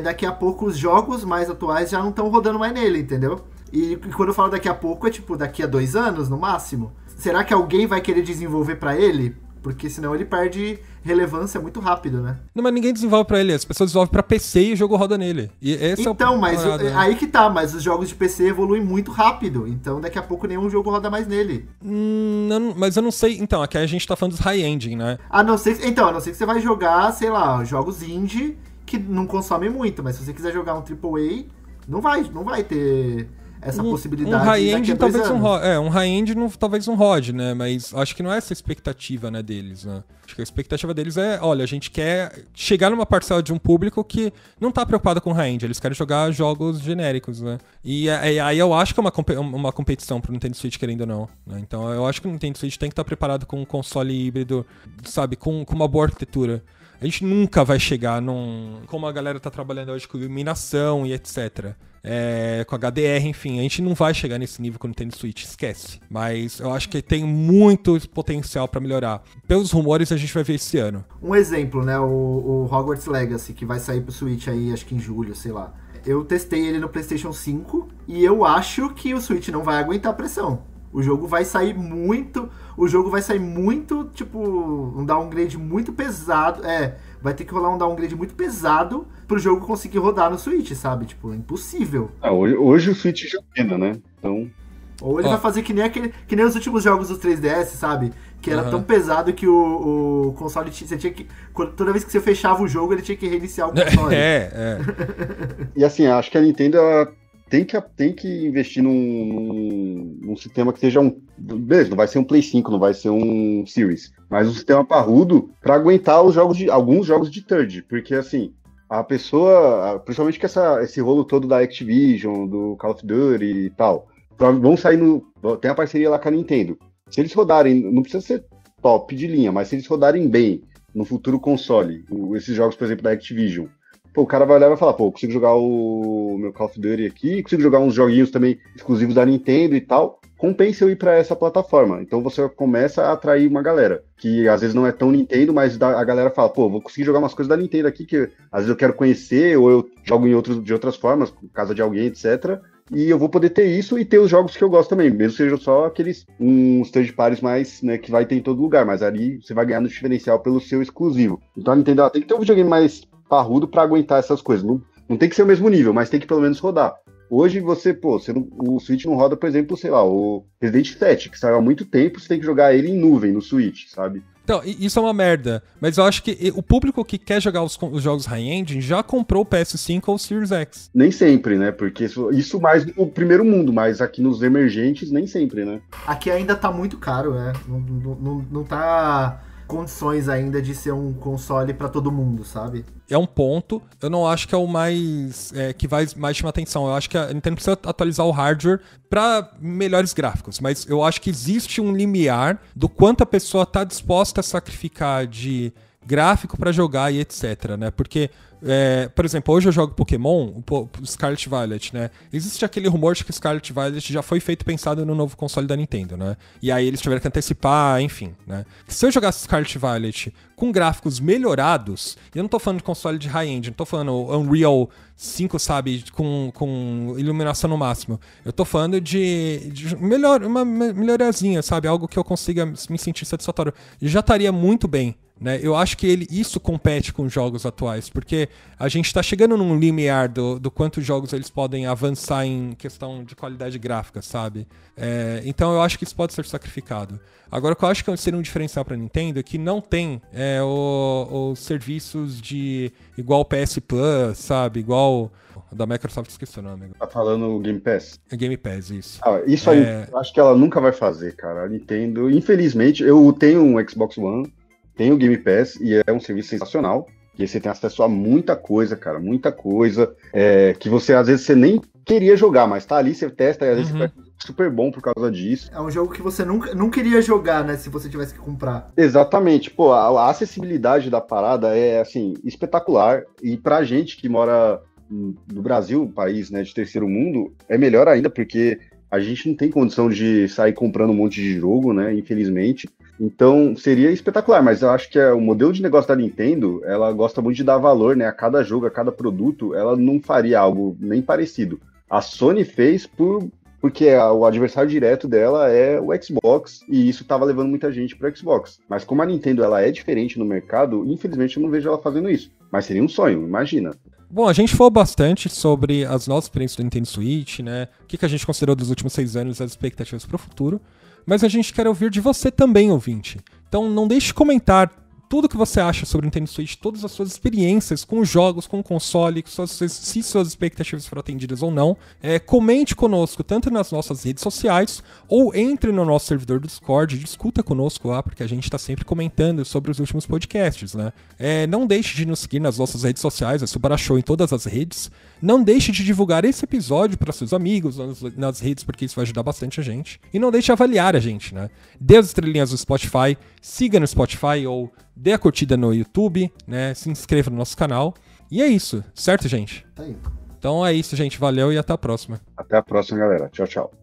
daqui a pouco os jogos mais atuais já não estão rodando mais nele, entendeu? E quando eu falo daqui a pouco, é tipo daqui a 2 anos, no máximo. Será que alguém vai querer desenvolver pra ele? Porque senão ele perde relevância muito rápido, né? Não, mas ninguém desenvolve pra ele. As pessoas desenvolvem pra PC e o jogo roda nele. E esse então, mas né? aí que tá. Mas os jogos de PC evoluem muito rápido. Então daqui a pouco nenhum jogo roda mais nele. Não, mas eu não sei. Então, aqui a gente tá falando dos high-end, né? A não ser que você vai jogar, sei lá, jogos indie que não consomem muito. Mas se você quiser jogar um AAA, não vai ter... essa possibilidade. Um high-end talvez não rode. Um high-end talvez não rode, né? Mas acho que não é essa a expectativa, né, deles, né? Acho que a expectativa deles é, olha, a gente quer chegar numa parcela de um público que não tá preocupado com high-end, eles querem jogar jogos genéricos, né? E aí eu acho que é uma competição pro Nintendo Switch, querendo ou não, né? Então eu acho que o Nintendo Switch tem que estar preparado com um console híbrido, sabe, com uma boa arquitetura. A gente nunca vai chegar como a galera tá trabalhando hoje com iluminação e etc. Com HDR, enfim, a gente não vai chegar nesse nível com o Nintendo Switch, esquece. Mas eu acho que tem muito potencial pra melhorar. Pelos rumores, a gente vai ver esse ano. Um exemplo, né, o Hogwarts Legacy, que vai sair pro Switch aí, acho que em julho, sei lá. Eu testei ele no PlayStation 5 e eu acho que o Switch não vai aguentar a pressão. O jogo vai sair muito, tipo, um downgrade muito pesado. Vai ter que rolar um downgrade muito pesado pro jogo conseguir rodar no Switch, sabe? Tipo, é impossível. Hoje o Switch já pena, né? Então... Ou ele vai fazer que nem os últimos jogos dos 3DS, sabe? Que era tão pesado que o console você tinha que... Toda vez que você fechava o jogo, ele tinha que reiniciar o console. E assim, acho que a Nintendo tem que investir num sistema que seja beleza, não vai ser um Play 5, não vai ser um Series, mas um sistema parrudo para aguentar alguns jogos de third, porque assim, a pessoa, principalmente com esse rolo todo da Activision, do Call of Duty e tal, vão sair tem a parceria lá com a Nintendo. Se eles rodarem, não precisa ser top de linha, mas se eles rodarem bem no futuro console, esses jogos, por exemplo, da Activision, o cara vai olhar e vai falar, eu consigo jogar o meu Call of Duty aqui, consigo jogar uns joguinhos também exclusivos da Nintendo e tal, compensa eu ir pra essa plataforma. Então você começa a atrair uma galera, que às vezes não é tão Nintendo, mas a galera fala, vou conseguir jogar umas coisas da Nintendo aqui, que às vezes eu quero conhecer, ou eu jogo de outras formas, casa de alguém, etc., e eu vou poder ter isso e ter os jogos que eu gosto também, mesmo sejam só aqueles uns third parties mais, né, que vai ter em todo lugar, mas ali você vai ganhar no diferencial pelo seu exclusivo. Então a Nintendo tem que ter um videogame mais parrudo pra aguentar essas coisas. Não tem que ser o mesmo nível, mas tem que pelo menos rodar. Hoje o Switch não roda, por exemplo, sei lá, o Resident 7, que saiu há muito tempo, você tem que jogar ele em nuvem, no Switch, sabe? Então, isso é uma merda. Mas eu acho que o público que quer jogar os jogos high-end já comprou o PS5 ou o Series X. Nem sempre, né? Porque isso mais no primeiro mundo, mas aqui nos emergentes, nem sempre, né? Aqui ainda tá muito caro, né? Não tá condições ainda de ser um console pra todo mundo, sabe? É um ponto. Eu não acho que é o mais que vai mais chamar atenção. Eu acho que a Nintendo precisa atualizar o hardware para melhores gráficos, mas eu acho que existe um limiar do quanto a pessoa tá disposta a sacrificar de gráfico para jogar e etc, né? Porque, por exemplo, hoje eu jogo Pokémon, o Scarlet Violet, né? Existe aquele rumor de que o Scarlet Violet já foi feito pensado no novo console da Nintendo, né? E aí eles tiveram que antecipar, enfim, né? Se eu jogasse Scarlet Violet com gráficos melhorados, e eu não tô falando de console de high-end, não tô falando Unreal 5, sabe, com iluminação no máximo. Eu tô falando de uma melhorazinha, sabe? Algo que eu consiga me sentir satisfatório. Já estaria muito bem, né? Eu acho que isso compete com os jogos atuais, porque a gente está chegando num limiar do quanto jogos eles podem avançar em questão de qualidade gráfica, sabe? Então eu acho que isso pode ser sacrificado. Agora, o que eu acho que seria um diferencial para a Nintendo é que não tem os serviços de igual o PS Plus, sabe? Igual da Microsoft, esqueci o nome. Tá falando o Game Pass? É Game Pass, isso. Isso aí, eu acho que ela nunca vai fazer, cara. A Nintendo, infelizmente, eu tenho um Xbox One, tenho o Game Pass e é um serviço sensacional. E você tem acesso a muita coisa, cara, muita coisa que você, às vezes, você nem queria jogar, mas tá ali, você testa e às vezes você vai super bom por causa disso. É um jogo que você não queria jogar, né, se você tivesse que comprar. Exatamente, a acessibilidade da parada é, assim, espetacular, e pra gente que mora no Brasil, um país, né, de terceiro mundo, é melhor ainda, porque a gente não tem condição de sair comprando um monte de jogo, né, infelizmente. Então, seria espetacular, mas eu acho que o modelo de negócio da Nintendo, ela gosta muito de dar valor, né, a cada jogo, a cada produto, ela não faria algo nem parecido. A Sony fez por porque o adversário direto dela é o Xbox, e isso tava levando muita gente pro Xbox. Mas como a Nintendo ela é diferente no mercado, infelizmente eu não vejo ela fazendo isso. Mas seria um sonho, imagina. Bom, a gente falou bastante sobre as nossas experiências do Nintendo Switch, né? O que a gente considerou dos últimos 6 anos e as expectativas para o futuro. Mas a gente quer ouvir de você também, ouvinte. Então não deixe de comentar tudo que você acha sobre o Nintendo Switch, todas as suas experiências com os jogos, com o console, se suas expectativas foram atendidas ou não. Comente conosco, tanto nas nossas redes sociais, ou entre no nosso servidor do Discord, discuta conosco lá, porque a gente está sempre comentando sobre os últimos podcasts, né? Não deixe de nos seguir nas nossas redes sociais, Subara Show em todas as redes. Não deixe de divulgar esse episódio para seus amigos nas redes, porque isso vai ajudar bastante a gente. E não deixe de avaliar a gente, né? Dê as estrelinhas no Spotify, siga no Spotify ou dê a curtida no YouTube, né? Se inscreva no nosso canal. E é isso, certo, gente? Tá aí. Então é isso, gente. Valeu e até a próxima. Até a próxima, galera. Tchau, tchau.